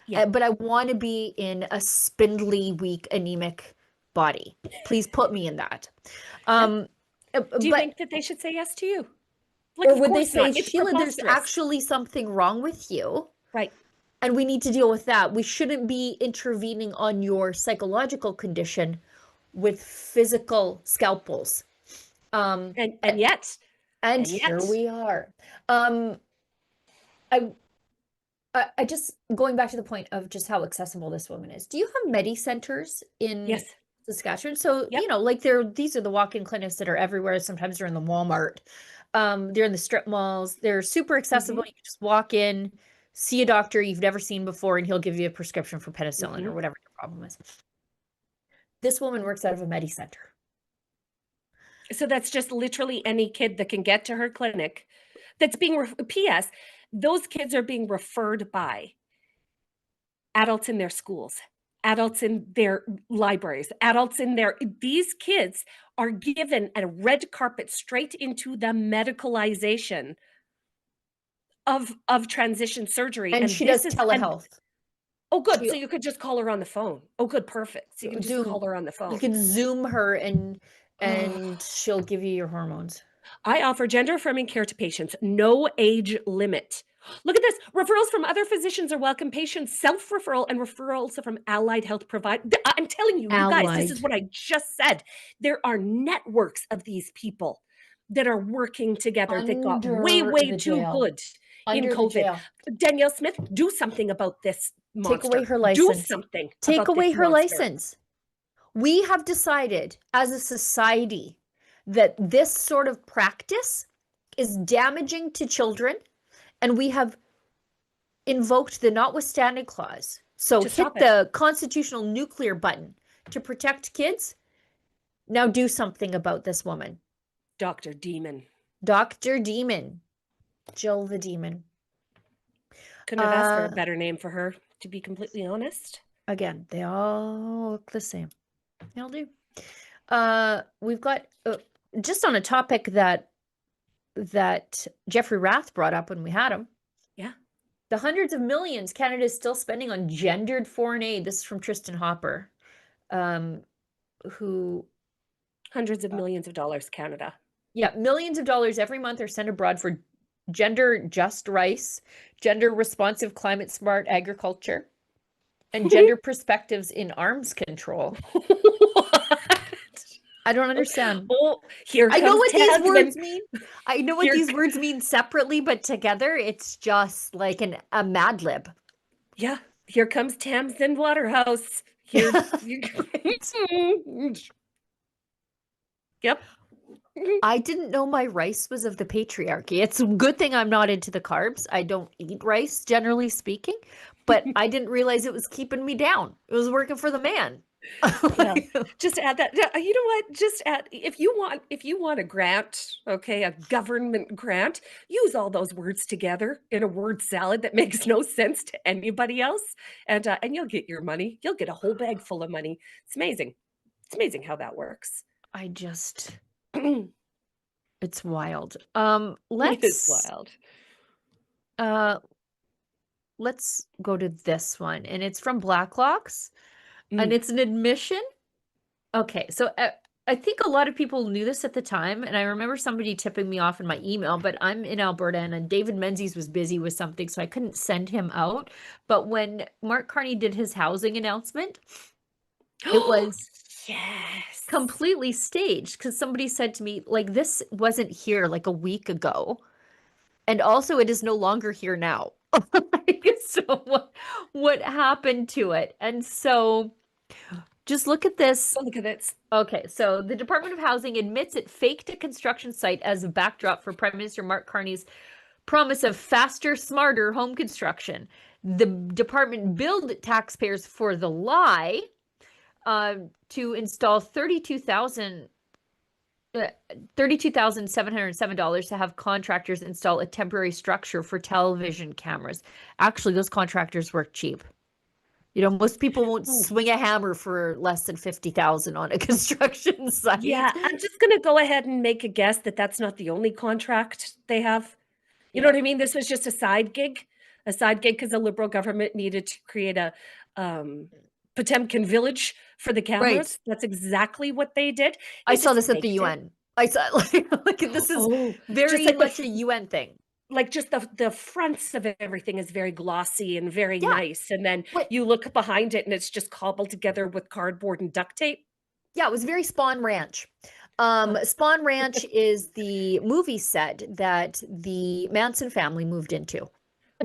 but I want to be in a spindly, weak, anemic body. Please put me in that. Do you think that they should say yes to you? Or would they say, Sheila, there's actually something wrong with you? Right. And we need to deal with that. We shouldn't be intervening on your psychological condition with physical scalpels. And yet here we are. I just going back to the point of just how accessible this woman is. Do you have Medi-centers in Saskatchewan? So, these are the walk-in clinics that are everywhere. Sometimes they're in the Walmart. They're in the strip malls. They're super accessible. You can just walk in, see a doctor you've never seen before, and he'll give you a prescription for penicillin or whatever your problem is. This woman works out of a Medi-center. So that's just literally any kid that can get to her clinic that's being, P.S., those kids are being referred by adults in their schools, adults in their libraries, these kids are given a red carpet straight into the medicalization of transition surgery. And she does telehealth. Oh, good. So you could just call her on the phone. Oh, good. Perfect. So you can just call her on the phone. You can Zoom her and she'll give you your hormones. I offer gender-affirming care to patients. No age limit. Look at this. Referrals from other physicians are welcome. Patients self-referral and referrals from allied health providers. I'm telling you, guys, this is what I just said. There are networks of these people that are working together that got way too good in COVID. Danielle Smith, do something about this monster. Take away her license. Do something. Take away her license. We have decided as a society that this sort of practice is damaging to children, and we have invoked the notwithstanding clause. So hit the constitutional nuclear button to protect kids. Now do something about this woman. Dr. Demon. Dr. Demon. Jill the Demon. Couldn't have asked for a better name for her, to be completely honest. Again, they all look the same. They all do. We've got just on a topic that Jeffrey Rath brought up when we had him. Yeah. The hundreds of millions Canada is still spending on gendered foreign aid. This is from Tristan Hopper, who... Hundreds of millions of dollars, Canada. Yeah, millions of dollars every month are sent abroad for gender just rice, gender responsive climate smart agriculture, and gender perspectives in arms control. I don't understand. Oh, here I know what these words mean. I know what these words mean separately, but together it's just like a Mad Lib. Yeah, here comes Tamsin Waterhouse. Here. Yep. I didn't know my rice was of the patriarchy. It's a good thing I'm not into the carbs. I don't eat rice, generally speaking, but I didn't realize it was keeping me down. It was working for the man. Yeah. Just add that. You know what? Just add, if you want a grant, okay, a government grant, use all those words together in a word salad that makes no sense to anybody else, and you'll get your money. You'll get a whole bag full of money. It's amazing. It's amazing how that works. I just, it's wild. It is wild. Let's go to this one, and it's from Blacklocks, and it's an admission. Okay, so I think a lot of people knew this at the time, and I remember somebody tipping me off in my email, but I'm in Alberta, and David Menzies was busy with something, so I couldn't send him out. But when Mark Carney did his housing announcement, it was yes, completely staged, because somebody said to me, like, this wasn't here like a week ago, and also it is no longer here now. So what happened to it? And so just look at this. Look at this. Okay, so the Department of Housing admits it faked a construction site as a backdrop for Prime Minister Mark Carney's promise of faster, smarter home construction. The department billed taxpayers for the lie to install $32,707 to have contractors install a temporary structure for television cameras. Actually, those contractors work cheap. You know, most people won't swing a hammer for less than $50,000 on a construction site. Yeah, I'm just going to go ahead and make a guess that that's not the only contract they have. You know what I mean? This was just a side gig because the Liberal government needed to create a Potemkin village for the cameras. Right. That's exactly what they did. I saw this at the UN. I saw like this is very like much a UN thing. Like just the fronts of everything is very glossy and very nice. And then you look behind it and it's just cobbled together with cardboard and duct tape. Yeah, it was very Spawn Ranch. Spawn Ranch is the movie set that the Manson family moved into.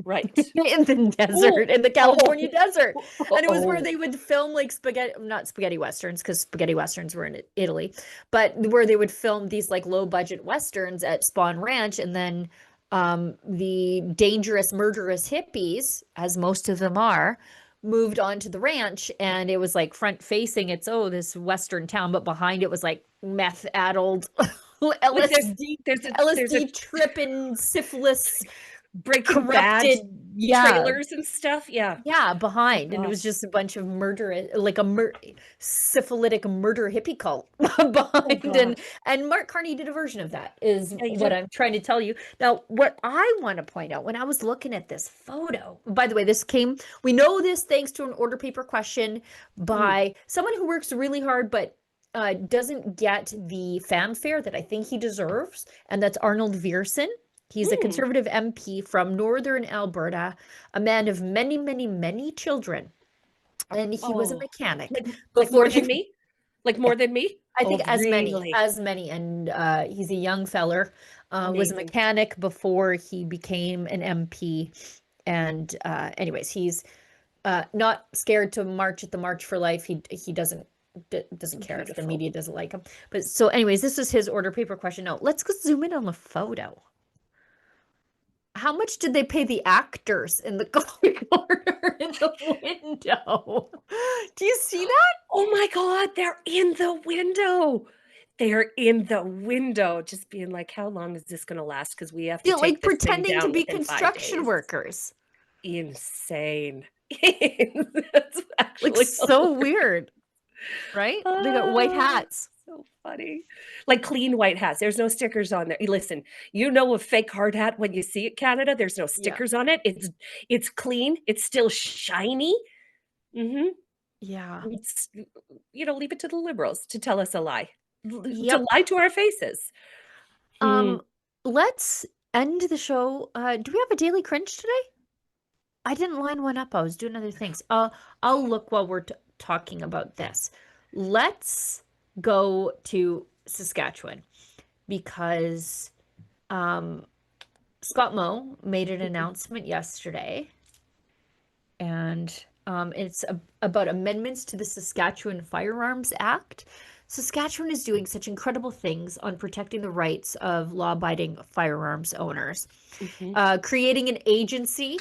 Right. In the desert, in the California desert. And it was where they would film like not spaghetti westerns, because spaghetti westerns were in Italy, but where they would film these like low budget westerns at Spawn Ranch. And then the dangerous, murderous hippies, as most of them are, moved onto the ranch, and it was like front facing, it's this western town, but behind it was like meth addled LSD tripping, syphilitic, Breaking Bad trailers and stuff. Yeah behind. And it was just a bunch of murder, like a syphilitic murder hippie cult behind. And Mark Carney did a version of that, is what I'm trying to tell you. Now, what I want to point out when I was looking at this photo, by the way, we know this thanks to an order paper question by someone who works really hard but doesn't get the fanfare that I think he deserves, and that's Arnold Viersen. He's a Conservative MP from Northern Alberta, a man of many, many, many children. And he was a mechanic. Like more than me? Like more than me? I think as many. And he's a young feller, was a mechanic before he became an MP. And anyways, he's not scared to march at the March for Life. He doesn't care if the media doesn't like him. But so anyways, this was his order paper question. Now, let's go zoom in on the photo. How much did they pay the actors in the corner in the window? Do you see that? Oh my God, they're in the window. They're in the window, just being like, how long is this going to last? Because we have to take like this pretending thing down to be within 5 construction days. workers. Insane. That's like so weird. right? They got white hats. So funny. Like clean white hats. There's no stickers on there. Listen, you know a fake hard hat when you see it, Canada. There's no stickers on it. It's clean. It's still shiny. Mm-hmm. Yeah. It's, leave it to the Liberals to tell us a lie. Yep. To lie to our faces. Let's end the show. Do we have a daily cringe today? I didn't line one up. I was doing other things. I'll look while we're talking about this. Let's go to Saskatchewan because Scott Moe made an announcement yesterday, and it's about amendments to the Saskatchewan Firearms Act. Saskatchewan is doing such incredible things on protecting the rights of law-abiding firearms owners, creating an agency,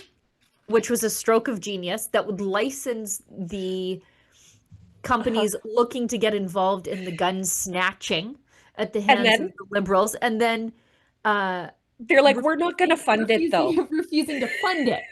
which was a stroke of genius, that would license the companies looking to get involved in the gun snatching at the hands of the Liberals. And then they're like, we're not going to fund it, though. Refusing to fund it.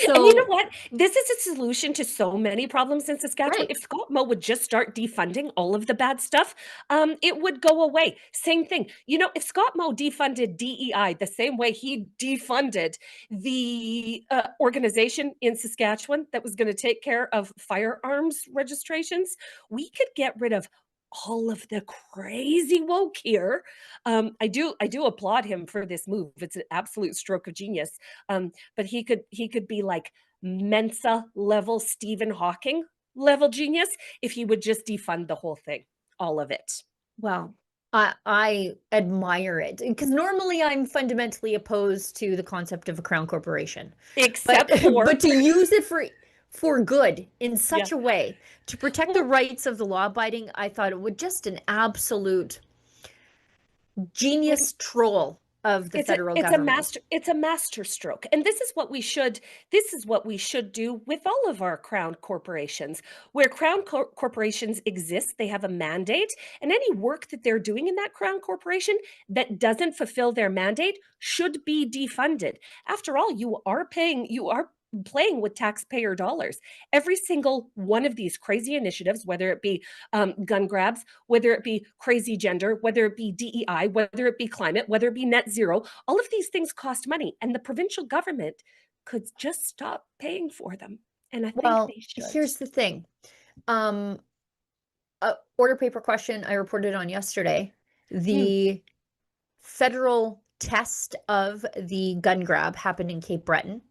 So, and you know what? This is a solution to so many problems in Saskatchewan. Right. If Scott Moe would just start defunding all of the bad stuff, it would go away. Same thing. If Scott Moe defunded DEI the same way he defunded the organization in Saskatchewan that was going to take care of firearms registrations, we could get rid of all of the crazy woke here. I do applaud him for this move. It's an absolute stroke of genius. But he could be like Mensa level Stephen Hawking level genius if he would just defund the whole thing, all of it. Well, I admire it because normally I'm fundamentally opposed to the concept of a crown corporation, but to use it for good in such a way to protect the rights of the law-abiding, I thought it would just an absolute genius troll of the federal government. It's a master stroke. And this is what we should do with all of our crown corporations. Where crown corporations exist, they have a mandate, and any work that they're doing in that crown corporation that doesn't fulfill their mandate should be defunded. After all, you are playing with taxpayer dollars. Every single one of these crazy initiatives, whether it be gun grabs, whether it be crazy gender, whether it be DEI, whether it be climate, whether it be net zero, all of these things cost money, and the provincial government could just stop paying for them. And I think they should. Here's the thing. Order paper question I reported on yesterday. The federal test of the gun grab happened in Cape Breton,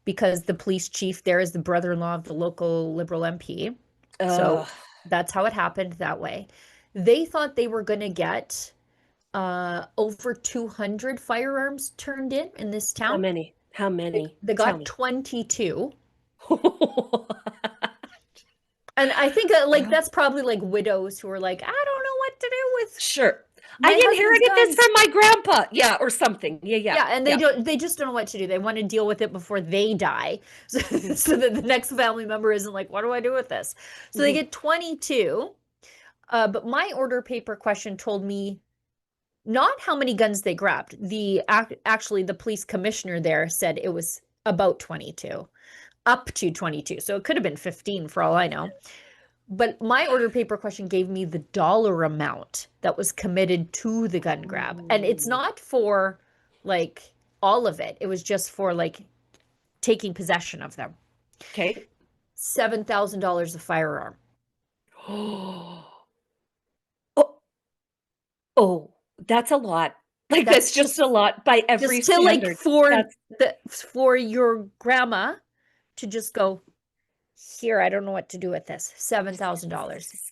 because the police chief there is the brother-in-law of the local Liberal MP. So that's how it happened that way. They thought they were going to get over 200 firearms turned in this town. How many? They got 22. And I think that's probably like widows who are like, I don't know what to do with. Sure. I inherited this from my grandpa. Yeah, or something. Yeah. And they just don't know what to do. They want to deal with it before they die. So that the next family member isn't like, what do I do with this? So they get 22. But my order paper question told me not how many guns they grabbed. Actually, the police commissioner there said it was about 22, up to 22. So it could have been 15 for all I know. But my order paper question gave me the dollar amount that was committed to the gun grab. And it's not for like all of it. It was just for like taking possession of them. Okay. $7,000 a firearm. Oh, that's a lot. Like that's just a lot by every standard. Like for your grandma to just go, here, I don't know what to do with this. $7,000.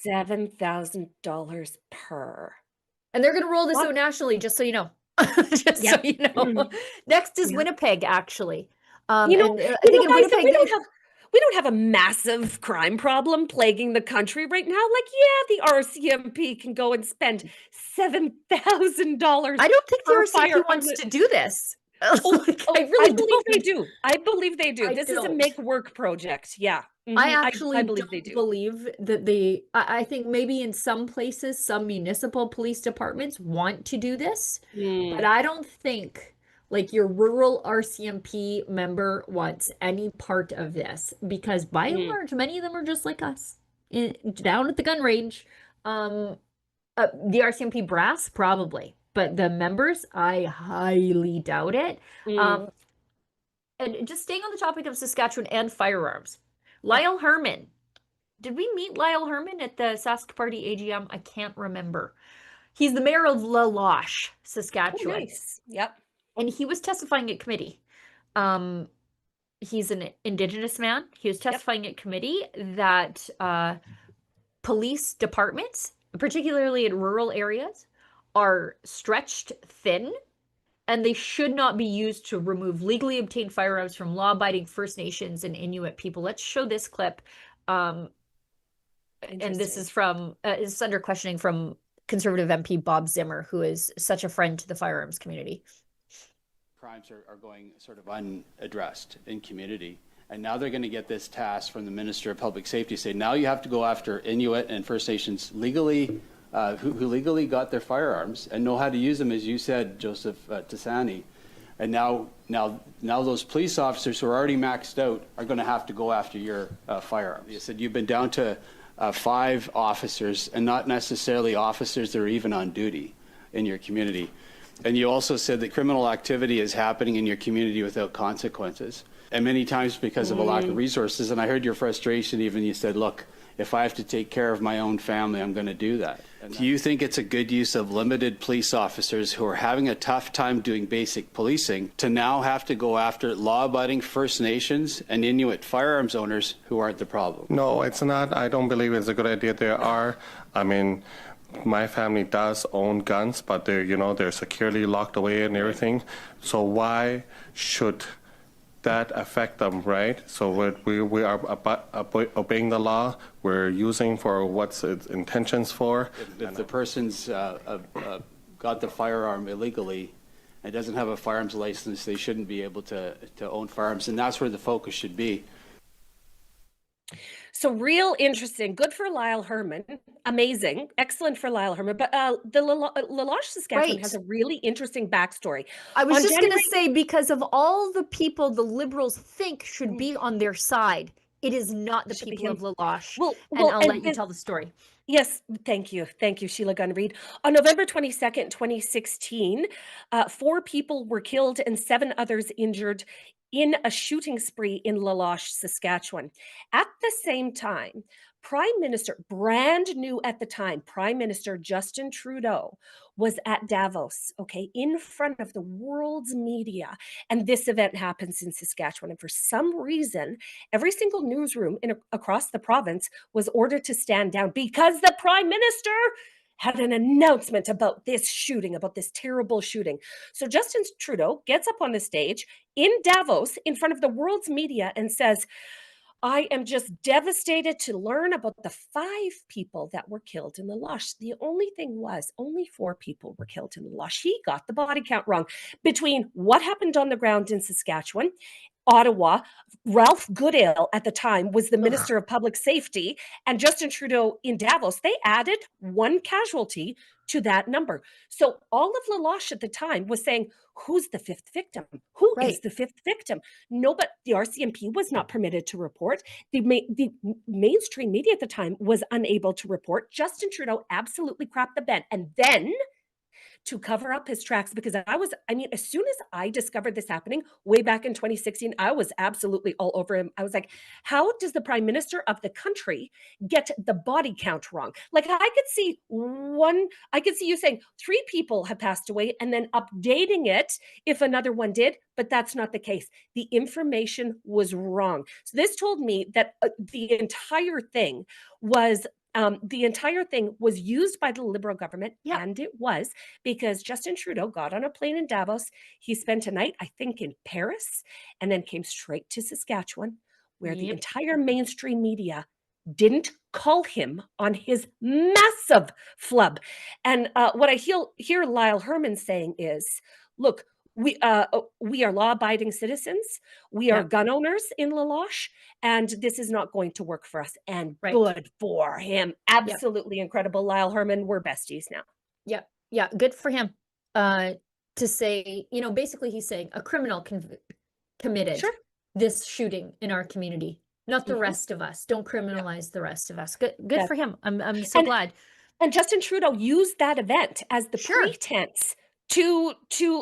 $7,000 per. And they're going to roll this out nationally, just so you know. So you know. Next is Winnipeg, actually. I think in Winnipeg, we don't have a massive crime problem plaguing the country right now. Like, the RCMP can go and spend $7,000. I don't think the RCMP wants to do this. I believe they do. I believe they do. This is a make work project. Yeah. I actually believe they do. Believe that I think maybe in some places, some municipal police departments want to do this, but I don't think like your rural RCMP member wants any part of this, because by and large, many of them are just like us. down at the gun range. The RCMP brass, probably, but the members, I highly doubt it. And just staying on the topic of Saskatchewan and firearms, Lyle Herman. Did we meet Lyle Herman at the Sask Party AGM? I can't remember. He's the mayor of La Loche, Saskatchewan. Oh, nice. Yep. And he was testifying at committee. He's an Indigenous man. He was testifying at committee that police departments, particularly in rural areas, are stretched thin, and they should not be used to remove legally obtained firearms from law-abiding First Nations and Inuit people. Let's show this clip. And this is from, it's under questioning from Conservative MP Bob Zimmer, who is such a friend to the firearms community. Crimes are going sort of unaddressed in community. And now they're going to get this task from the Minister of Public Safety, say now you have to go after Inuit and First Nations legally, who legally got their firearms and know how to use them, as you said, Joseph Tassani. And now those police officers who are already maxed out are going to have to go after your firearms. You said you've been down to 5 officers, and not necessarily officers that are even on duty in your community. And you also said that criminal activity is happening in your community without consequences, and many times because of a lack of resources. And I heard your frustration. Even you said, look, if I have to take care of my own family, I'm going to do that. Do you think it's a good use of limited police officers who are having a tough time doing basic policing to now have to go after law-abiding First Nations and Inuit firearms owners who aren't the problem? No, it's not. I don't believe it's a good idea. There are, I mean, my family does own guns, but they're, you know, they're securely locked away and everything. So why should that affect them, right? So we are obeying the law. We're using for what's its intentions for. If the person's got the firearm illegally and doesn't have a firearms license, they shouldn't be able to own firearms, and that's where the focus should be. So real interesting. Good for Lyle Herman. Amazing. Excellent for Lyle Herman. But the La Loche, Saskatchewan has a really interesting backstory. I was just going to say, because of all the people the Liberals think should be on their side, it is not the people of La Loche. And I'll let you tell the story. Yes, thank you. Thank you, Sheila Gunn Reid. On November 22nd, 2016, 4 people were killed and 7 others injured in a shooting spree in La Loche, Saskatchewan. At the same time, Prime Minister, brand new at the time, Prime Minister Justin Trudeau was at Davos, okay, in front of the world's media. And this event happens in Saskatchewan. And for some reason, every single newsroom across the province was ordered to stand down because the Prime Minister had an announcement about this shooting, about this terrible shooting. So Justin Trudeau gets up on the stage in Davos in front of the world's media and says, I am just devastated to learn about the 5 people that were killed in La Loche. The only thing was only 4 people were killed in La Loche. He got the body count wrong. Between what happened on the ground in Saskatchewan, Ottawa, Ralph Goodale at the time was the Minister of Public Safety, and Justin Trudeau in Davos, they added 1 casualty to that number. So all of La Loche at the time was saying, who's the 5th victim? Who is the 5th victim? No, but the RCMP was not permitted to report. The mainstream media at the time was unable to report. Justin Trudeau absolutely crapped the bed. And then to cover up his tracks, because as soon as I discovered this happening way back in 2016, I was absolutely all over him. I was like, how does the Prime Minister of the country get the body count wrong? Like, I could see you saying 3 people have passed away and then updating it if another one did, but that's not the case. The information was wrong. So this told me that the entire thing was used by the Liberal government, and it was because Justin Trudeau got on a plane in Davos. He spent a night, I think, in Paris, and then came straight to Saskatchewan, where the entire mainstream media didn't call him on his massive flub. And what I hear Lyle Herman saying is, look, we are law-abiding citizens. We are gun owners in La Loche, and this is not going to work for us. And good for him. Absolutely incredible. Lyle Herman, we're besties now. Yeah, good for him. To say, basically he's saying a criminal committed this shooting in our community. Not the Mhm. rest of us. Don't criminalize the rest of us. Good Yeah. for him. I'm so And glad. and Justin Trudeau used that event as the Sure. pretense to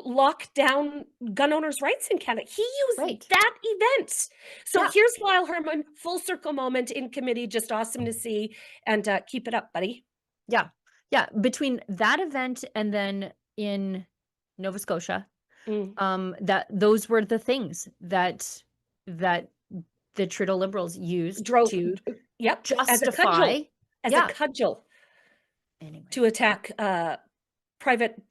lock down gun owners' rights in Canada. He used Right. that event. So Yeah. here's Lyle Herman, full circle moment in committee, just awesome to see. And keep it up, buddy. Yeah. Yeah. Between that event and then in Nova Scotia, Mm. that those were the things that the Trudeau Liberals used Drove, to yep, as a justify. cudgel Anyway. to attack private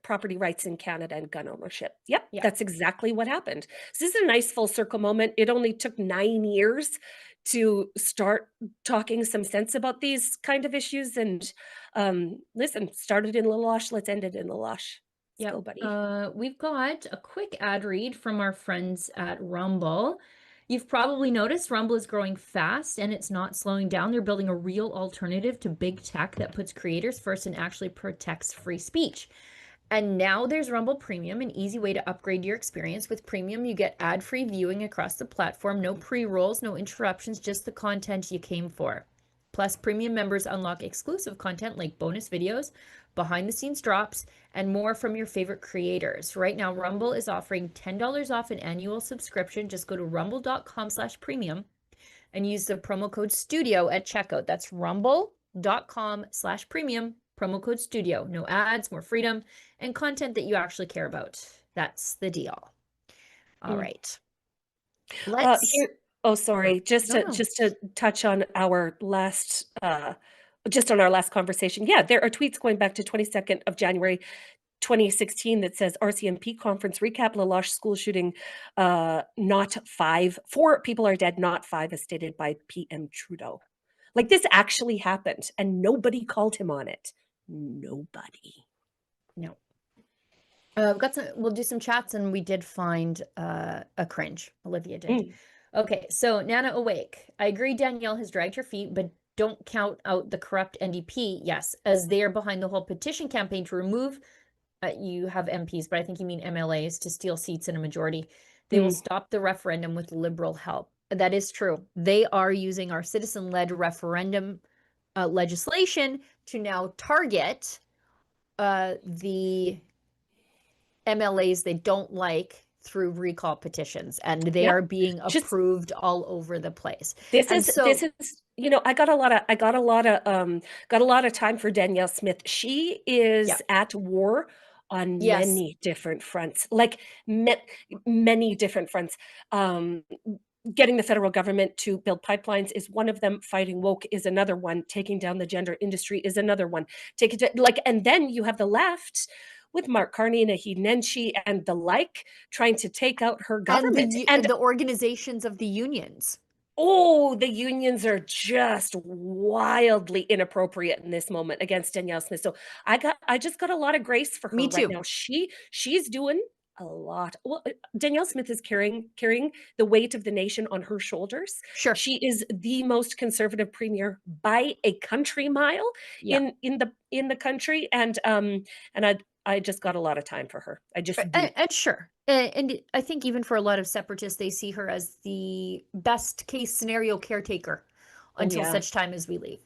property rights in Canada and gun ownership. Yep, Yeah. that's exactly what happened. So this is a nice full circle moment. It only took 9 years to start talking some sense about these kind of issues. And listen, started in Laloche, let's end it in Laloche. Let's go, buddy. We've got a quick ad read from our friends at Rumble. You've probably noticed Rumble is growing fast and it's not slowing down. They're building a real alternative to big tech that puts creators first and actually protects free speech. And now there's Rumble Premium, an easy way to upgrade your experience. With Premium, you get ad-free viewing across the platform, no pre-rolls, no interruptions, just the content you came for. Plus, Premium members unlock exclusive content like bonus videos, behind-the-scenes drops, and more from your favorite creators. Right now, Rumble is offering $10 off an annual subscription. Just go to rumble.com/premium and use the promo code STUDIO at checkout. That's rumble.com/premium, promo code STUDIO. No ads, more freedom, and content that you actually care about. That's the deal. All right. Let's sorry, just to touch on our last conversation. Yeah, there are tweets going back to 22nd of January 2016 that says RCMP conference recap, Laloche school shooting, not 5. 4 people are dead, not 5, as stated by PM Trudeau. Like, this actually happened and nobody called him on it. Nobody. No. We'll do some chats, and we did find a cringe. Olivia did. Okay, so Nana Awake. I agree Danielle has dragged her feet, but don't count out the corrupt NDP. Yes, as they are behind the whole petition campaign to remove, you have MPs, but I think you mean MLAs, to steal seats in a majority. They will stop the referendum with Liberal help. That is true. They are using our citizen-led referendum legislation to now target the MLAs they don't like through recall petitions, and they are being approved all over the place. This is you know, I got a lot of time for Danielle Smith. She is at war on many different fronts, like many different fronts. Getting the federal government to build pipelines is one of them. Fighting woke is another one. Taking down the gender industry is another one. And then you have the left with Mark Carney and Naheed Nenshi and the like, trying to take out her government. And the organizations of the unions. Oh, the unions are just wildly inappropriate in this moment against Danielle Smith. So I just got a lot of grace for her right now. She's doing a lot. Well, Danielle Smith is carrying the weight of the nation on her shoulders. Sure. She is the most conservative premier by a country mile in the country. And I just got a lot of time for her. I just do. And sure. And I think even for a lot of separatists, they see her as the best case scenario caretaker until such time as we leave.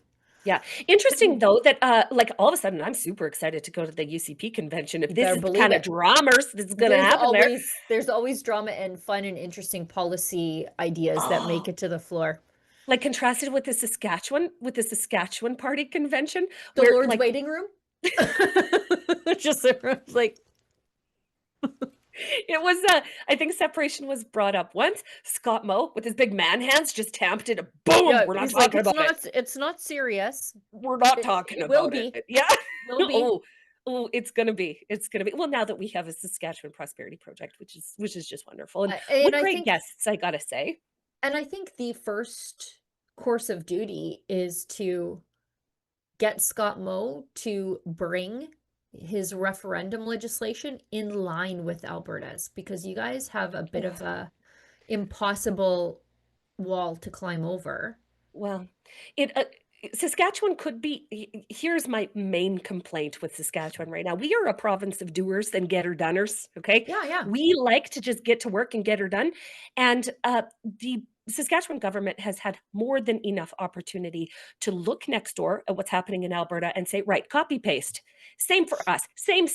Yeah. Interesting, though, that like all of a sudden I'm super excited to go to the UCP convention. If this is the kind of drama that's going to happen there's always drama and fun and interesting policy ideas that make it to the floor. Like contrasted with the Saskatchewan party convention. The Lord's waiting room? Just like it was I think separation was brought up once. Scott Moe with his big man hands just tamped it. Boom. We're not talking about it. It's not serious. We're not talking about it. Yeah. Will be. Oh, it's gonna be. Well, now that we have a Saskatchewan Prosperity Project, which is just wonderful. And what great guests, I gotta say. And I think the first course of duty is to get Scott Moe to bring his referendum legislation in line with Alberta's, because you guys have a bit of a impossible wall to climb over. Well, Saskatchewan could be. Here's my main complaint with Saskatchewan right now. We are a province of doers and getter-doners. Okay. Yeah. We like to just get to work and get her done. And Saskatchewan government has had more than enough opportunity to look next door at what's happening in Alberta and say, right, copy paste. Same for us. Same.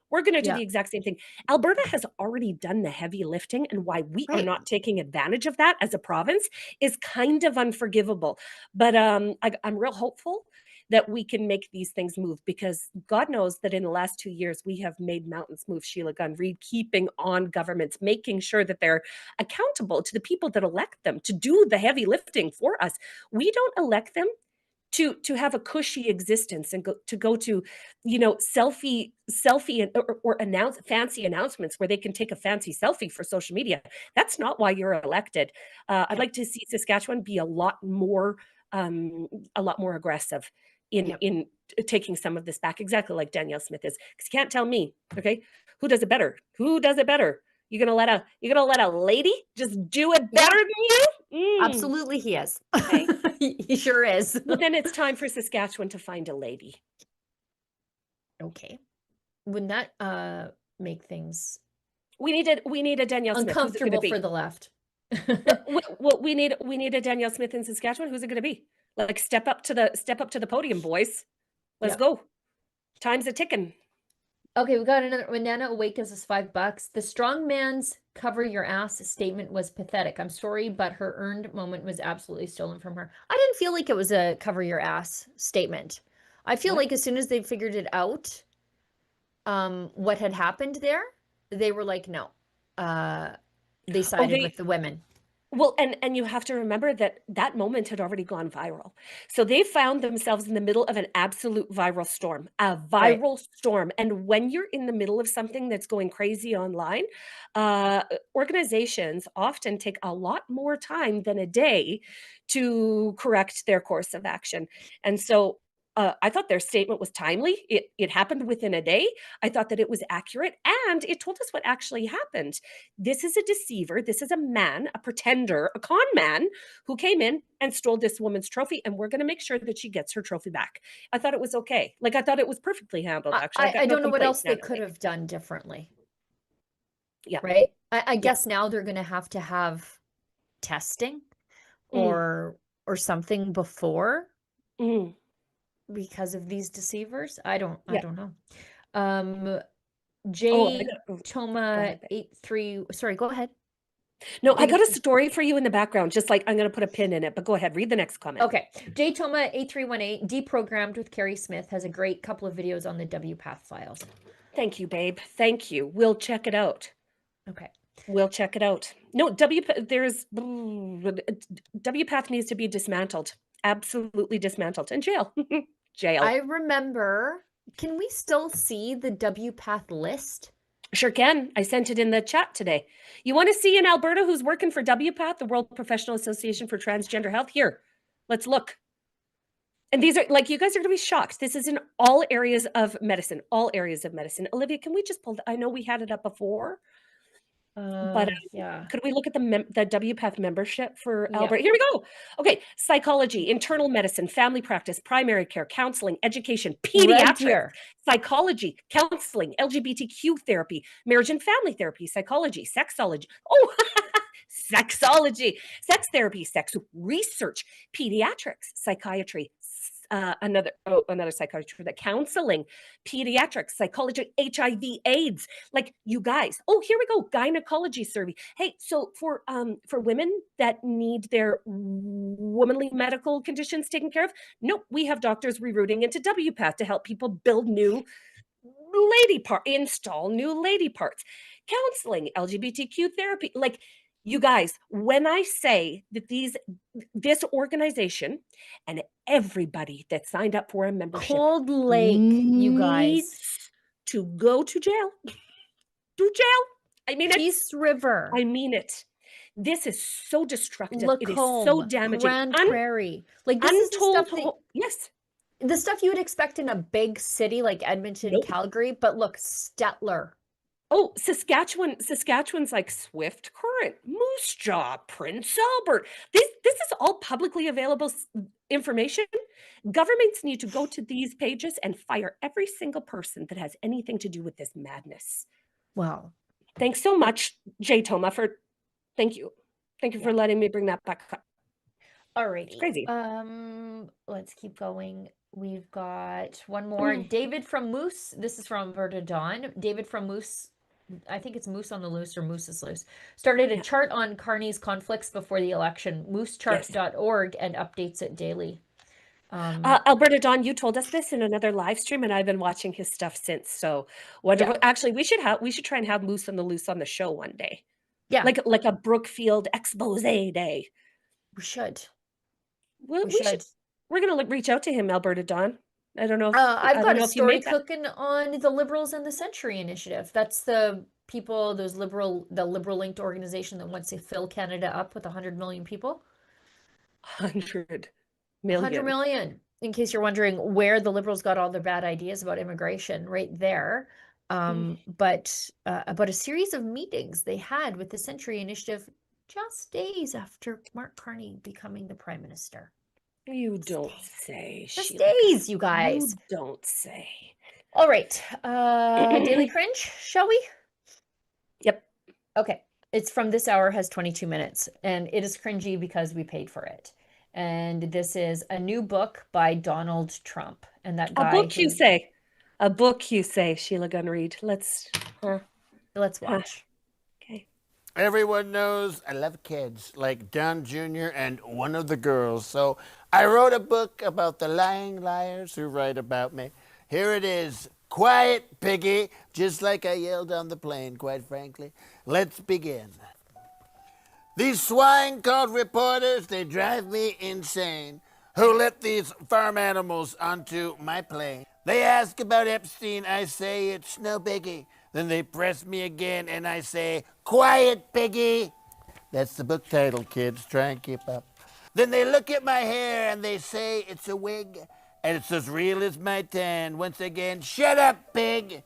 We're going to do the exact same thing. Alberta has already done the heavy lifting, and why we are not taking advantage of that as a province is kind of unforgivable. But I'm real hopeful that we can make these things move, because God knows that in the last 2 years, we have made mountains move. Sheila, Gunn, Reid, keeping on governments, making sure that they're accountable to the people that elect them to do the heavy lifting for us. We don't elect them to have a cushy existence and go to, selfie or announce fancy announcements where they can take a fancy selfie for social media. That's not why you're elected. I'd like to see Saskatchewan be a lot more aggressive in taking some of this back, exactly like Danielle Smith is. Because you can't tell me, okay, who does it better? You're gonna let a lady just do it better than you? Absolutely, he is. Okay. He sure is. Well, then it's time for Saskatchewan to find a lady. Okay. Wouldn't that make things We need a Danielle Smith. uncomfortable for the left? Well, we need a Danielle Smith in Saskatchewan. Who's it going to be? Like, step up to the podium, boys. Let's go. Time's a ticking. Okay, we got another. When Nana awakens is $5. The strong man's cover your ass statement was pathetic. I'm sorry, but her earned moment was absolutely stolen from her. I didn't feel like it was a cover your ass statement. I feel like as soon as they figured it out, what had happened there, they were like, no. They sided with the women. Well, and you have to remember that moment had already gone viral. So they found themselves in the middle of an absolute viral storm, storm. And when you're in the middle of something that's going crazy online, organizations often take a lot more time than a day to correct their course of action. And so I thought their statement was timely. It happened within a day. I thought that it was accurate, and it told us what actually happened. This is a deceiver. This is a man, a pretender, a con man who came in and stole this woman's trophy, and we're going to make sure that she gets her trophy back. I thought it was okay. Like, I thought it was perfectly handled, actually. I don't know what else they could have done differently. Yeah. Right? I guess now they're going to have testing or something before. Because of these deceivers. I don't know. Toma 83. Sorry, go ahead. No, I got a story for you in the background. Just like, I'm going to put a pin in it, but go ahead, read the next comment. Okay. J Toma 8318 deprogrammed with Carrie Smith has a great couple of videos on the WPATH files. Thank you, babe. Thank you. We'll check it out. Okay. We'll check it out. No, WPATH needs to be dismantled. Absolutely dismantled. And jail. I remember. Can we still see the WPATH list? Sure can. I sent it in the chat today. You want to see in Alberta who's working for WPATH, the World Professional Association for Transgender Health? Here, let's look. And these are, like, you guys are going to be shocked. This is in all areas of medicine. All areas of medicine. Olivia, can we just pull? I know we had it up before. But could we look at the WPATH membership for Alberta? Here we go. Okay, psychology, internal medicine, family practice, primary care, counseling, education, pediatrics, psychology, counseling, LGBTQ therapy, marriage and family therapy, psychology, sexology. Oh, sexology, sex therapy, sex research, pediatrics, psychiatry, another psychiatry, the counseling, pediatrics, psychology, HIV, AIDS. Like, you guys. Oh, here we go. Gynecology survey. Hey, so for women that need their womanly medical conditions taken care of, nope, we have doctors rerouting into WPATH to help people build new install new lady parts. Counseling, LGBTQ therapy. Like, you guys, when I say that this organization and everybody that signed up for a membership, Cold Lake, you guys, to go to jail. To jail. I mean, Peace River. I mean it. This is so destructive. Lacombe, it is so damaging. Grand Prairie. Like, this is the stuff yes. The stuff you would expect in a big city like Edmonton, Calgary, but look, Stettler. Oh, Saskatchewan's like Swift Current, Moose Jaw, Prince Albert. This is all publicly available information. Governments need to go to these pages and fire every single person that has anything to do with this madness. Wow. Thanks so much, J Toma, thank you. Thank you for letting me bring that back up. Alrighty. Crazy. Let's keep going. We've got one more. David from Moose. This is from Alberta Dawn. David from Moose. I think it's Moose on the Loose or Moose is Loose. Started a chart on Carney's conflicts before the election. Moosechart.org and updates it daily. Alberta Dawn, you told us this in another live stream, and I've been watching his stuff since. So wonderful. Actually, we should try and have Moose on the Loose on the show one day. Yeah, like a Brookfield expose day. We should. We should. We're gonna reach out to him, Alberta Dawn. I don't know. I've got a story cooking on the Liberals and the Century Initiative. That's the people, the liberal linked organization that wants to fill Canada up with 100 million people. 100 million. 100 million. In case you're wondering where the Liberals got all their bad ideas about immigration, right there. But about a series of meetings they had with the Century Initiative just days after Mark Carney becoming the Prime Minister. You don't say. Just Sheila. days, you guys. You don't say. All right. Daily Cringe, shall we? Yep. Okay. It's from This Hour Has 22 Minutes, and it is cringy because we paid for it. And this is a new book by Donald Trump. And that guy. A book, you say. A book, you say, Sheila Gunn Reid. Let's watch. Okay. Everyone knows I love kids, like Don Jr. and one of the girls. So I wrote a book about the lying liars who write about me. Here it is. Quiet, piggy, just like I yelled on the plane, quite frankly. Let's begin. These swine called reporters, they drive me insane. Who let these farm animals onto my plane? They ask about Epstein, I say it's no biggie. Then they press me again and I say, quiet, piggy. That's the book title, kids. Try and keep up. Then they look at my hair and they say it's a wig. And it's as real as my tan. Once again, shut up, pig.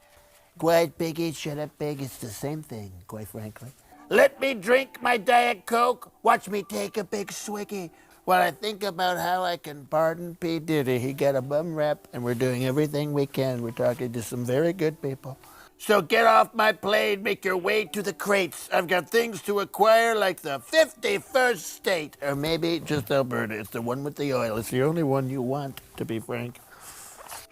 Quiet, piggy, shut up, pig. It's the same thing, quite frankly. Let me drink my Diet Coke. Watch me take a big swiggy while I think about how I can pardon P. Diddy. He got a bum rap, and we're doing everything we can. We're talking to some very good people. So get off my plane, make your way to the crates. I've got things to acquire like the 51st state. Or maybe just Alberta. It's the one with the oil. It's the only one you want, to be frank.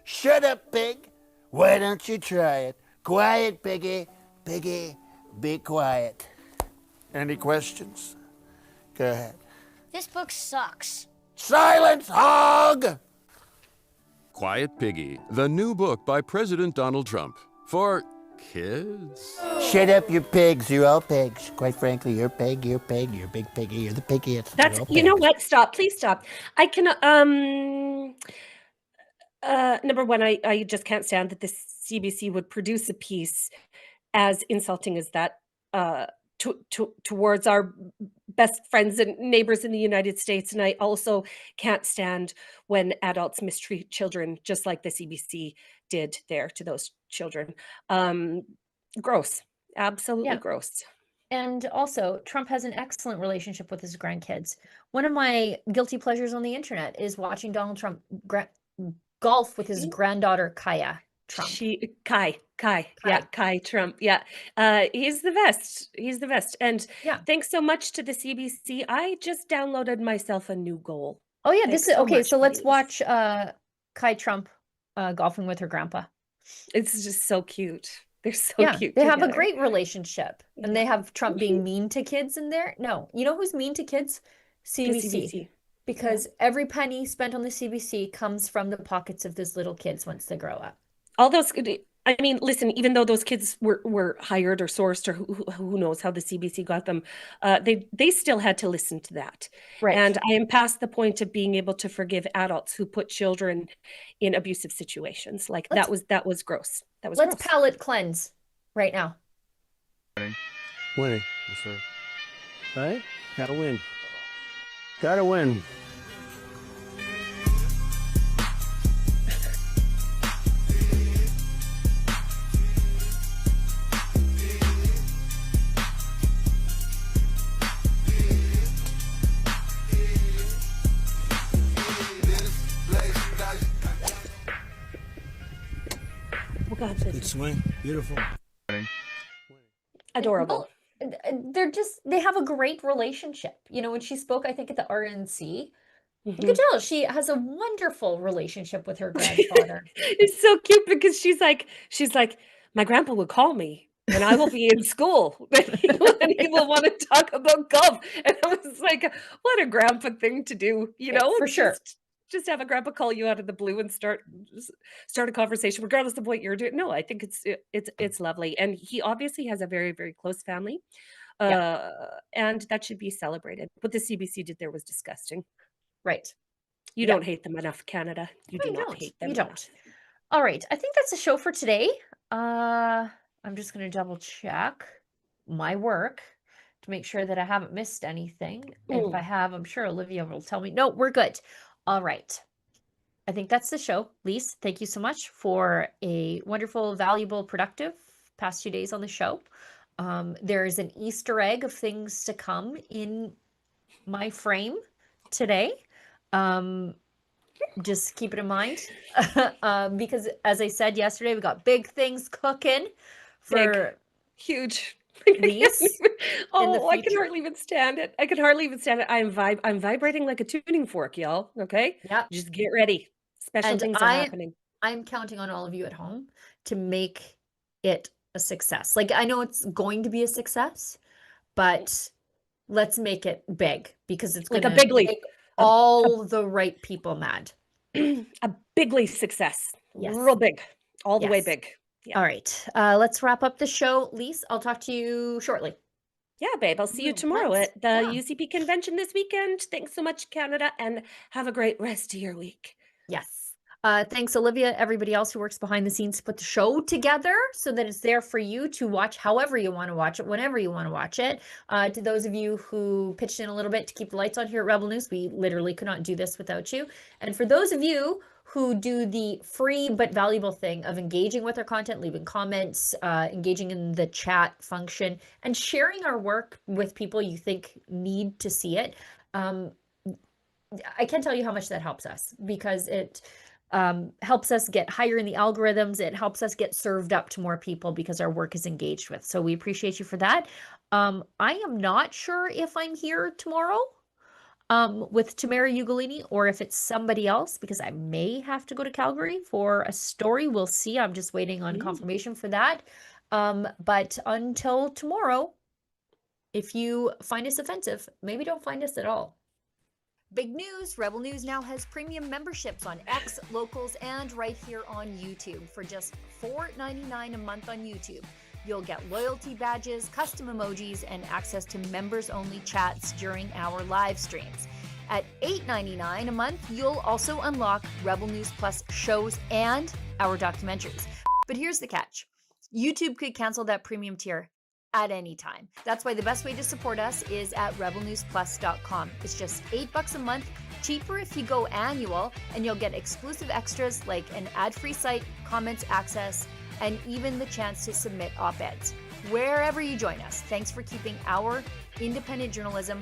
Shut up, pig. Why don't you try it? Quiet, piggy. Piggy, be quiet. Any questions? Go ahead. This book sucks. Silence, hog! Quiet Piggy, the new book by President Donald Trump. For kids? Shut up, you pigs. You're all pigs. Quite frankly, you're pig, you're pig, you're big piggy, you're the piggiest. That's, you know what? Stop. Please stop. I can, number one, I just can't stand that the CBC would produce a piece as insulting as that towards our best friends and neighbors in the United States. And I also can't stand when adults mistreat children, just like the CBC did there to those children. Gross. Absolutely gross. And also, Trump has an excellent relationship with his grandkids. One of my guilty pleasures on the internet is watching Donald Trump golf with his granddaughter, Kaya Trump. Kai Trump. Yeah. He's the best. He's the best. And thanks so much to the CBC. I just downloaded myself a new goal. Oh yeah, Thanks this is so okay. much, So let's please. watch Kai Trump golfing with her grandpa. It's just so cute. They're so cute. They have a together. great relationship, and they have Trump being mean to kids in there. No, you know who's mean to kids? CBC. Because every penny spent on the CBC comes from the pockets of those little kids once they grow up. All those, I mean, listen, even though those kids were hired or sourced or who knows how the CBC got them, they still had to listen to that. Right. And I am past the point of being able to forgive adults who put children in abusive situations. Like that was gross. That was Let's gross. palate cleanse right now. Winning. Yes, sir. Right? Gotta win. Gotta win. Oh God, Good swing. Beautiful. adorable. they have a great relationship. You know, when she spoke, I think at the RNC, you could tell she has a wonderful relationship with her grandfather. It's so cute because she's like, my grandpa would call me when I will be in school and he will want to talk about golf. And I was like, what a grandpa thing to do, you know? For sure. Just have a grandpa call you out of the blue and start a conversation, regardless of what you're doing. No, I think it's lovely, and he obviously has a very, very close family, and that should be celebrated. What the CBC did there was disgusting. Right. You don't hate them enough, Canada. You do not hate them. You don't. All right. I think that's the show for today. I'm just going to double check my work to make sure that I haven't missed anything. And if I have, I'm sure Olivia will tell me. No, we're good. All right. I think that's the show. Lise, thank you so much for a wonderful, valuable, productive past 2 days on the show. There is an Easter egg of things to come in my frame today. Just keep it in mind because as I said yesterday, we got big things cooking for huge Lise. I can hardly even stand it. I'm vibrating like a tuning fork, y'all. Okay. Yeah. Just get ready. Special things are happening. I'm counting on all of you at home to make it a success. Like, I know it's going to be a success, but let's make it big because it's going like a bigly. Make all the right people mad. A bigly success. Yes. Real big. All the way big. Yeah. All right. Let's wrap up the show. Lise, I'll talk to you shortly. Yeah, babe. I'll see you tomorrow at the UCP convention this weekend. Thanks so much, Canada, and have a great rest of your week. Yes. Thanks, Olivia, everybody else who works behind the scenes to put the show together so that it's there for you to watch however you want to watch it, whenever you want to watch it. To those of you who pitched in a little bit to keep the lights on here at Rebel News, we literally could not do this without you. And for those of you who do the free but valuable thing of engaging with our content, leaving comments, engaging in the chat function, and sharing our work with people you think need to see it, I can't tell you how much that helps us because it helps us get higher in the algorithms. It helps us get served up to more people because our work is engaged with. So we appreciate you for that. I am not sure if I'm here tomorrow with Tamara Ugolini or if it's somebody else because I may have to go to Calgary for a story. We'll see. I'm just waiting on confirmation for that. But until tomorrow, if you find us offensive, maybe don't find us at all. Big news, Rebel News now has premium memberships on X, Locals, and right here on YouTube. For just $4.99 a month on YouTube, you'll get loyalty badges, custom emojis, and access to members-only chats during our live streams. At $8.99 a month, you'll also unlock Rebel News Plus shows and our documentaries. But here's the catch. YouTube could cancel that premium tier at any time. That's why the best way to support us is at rebelnewsplus.com. It's just $8 a month, cheaper if you go annual, and you'll get exclusive extras like an ad-free site, comments access, and even the chance to submit op-eds. Wherever you join us, thanks for keeping our independent journalism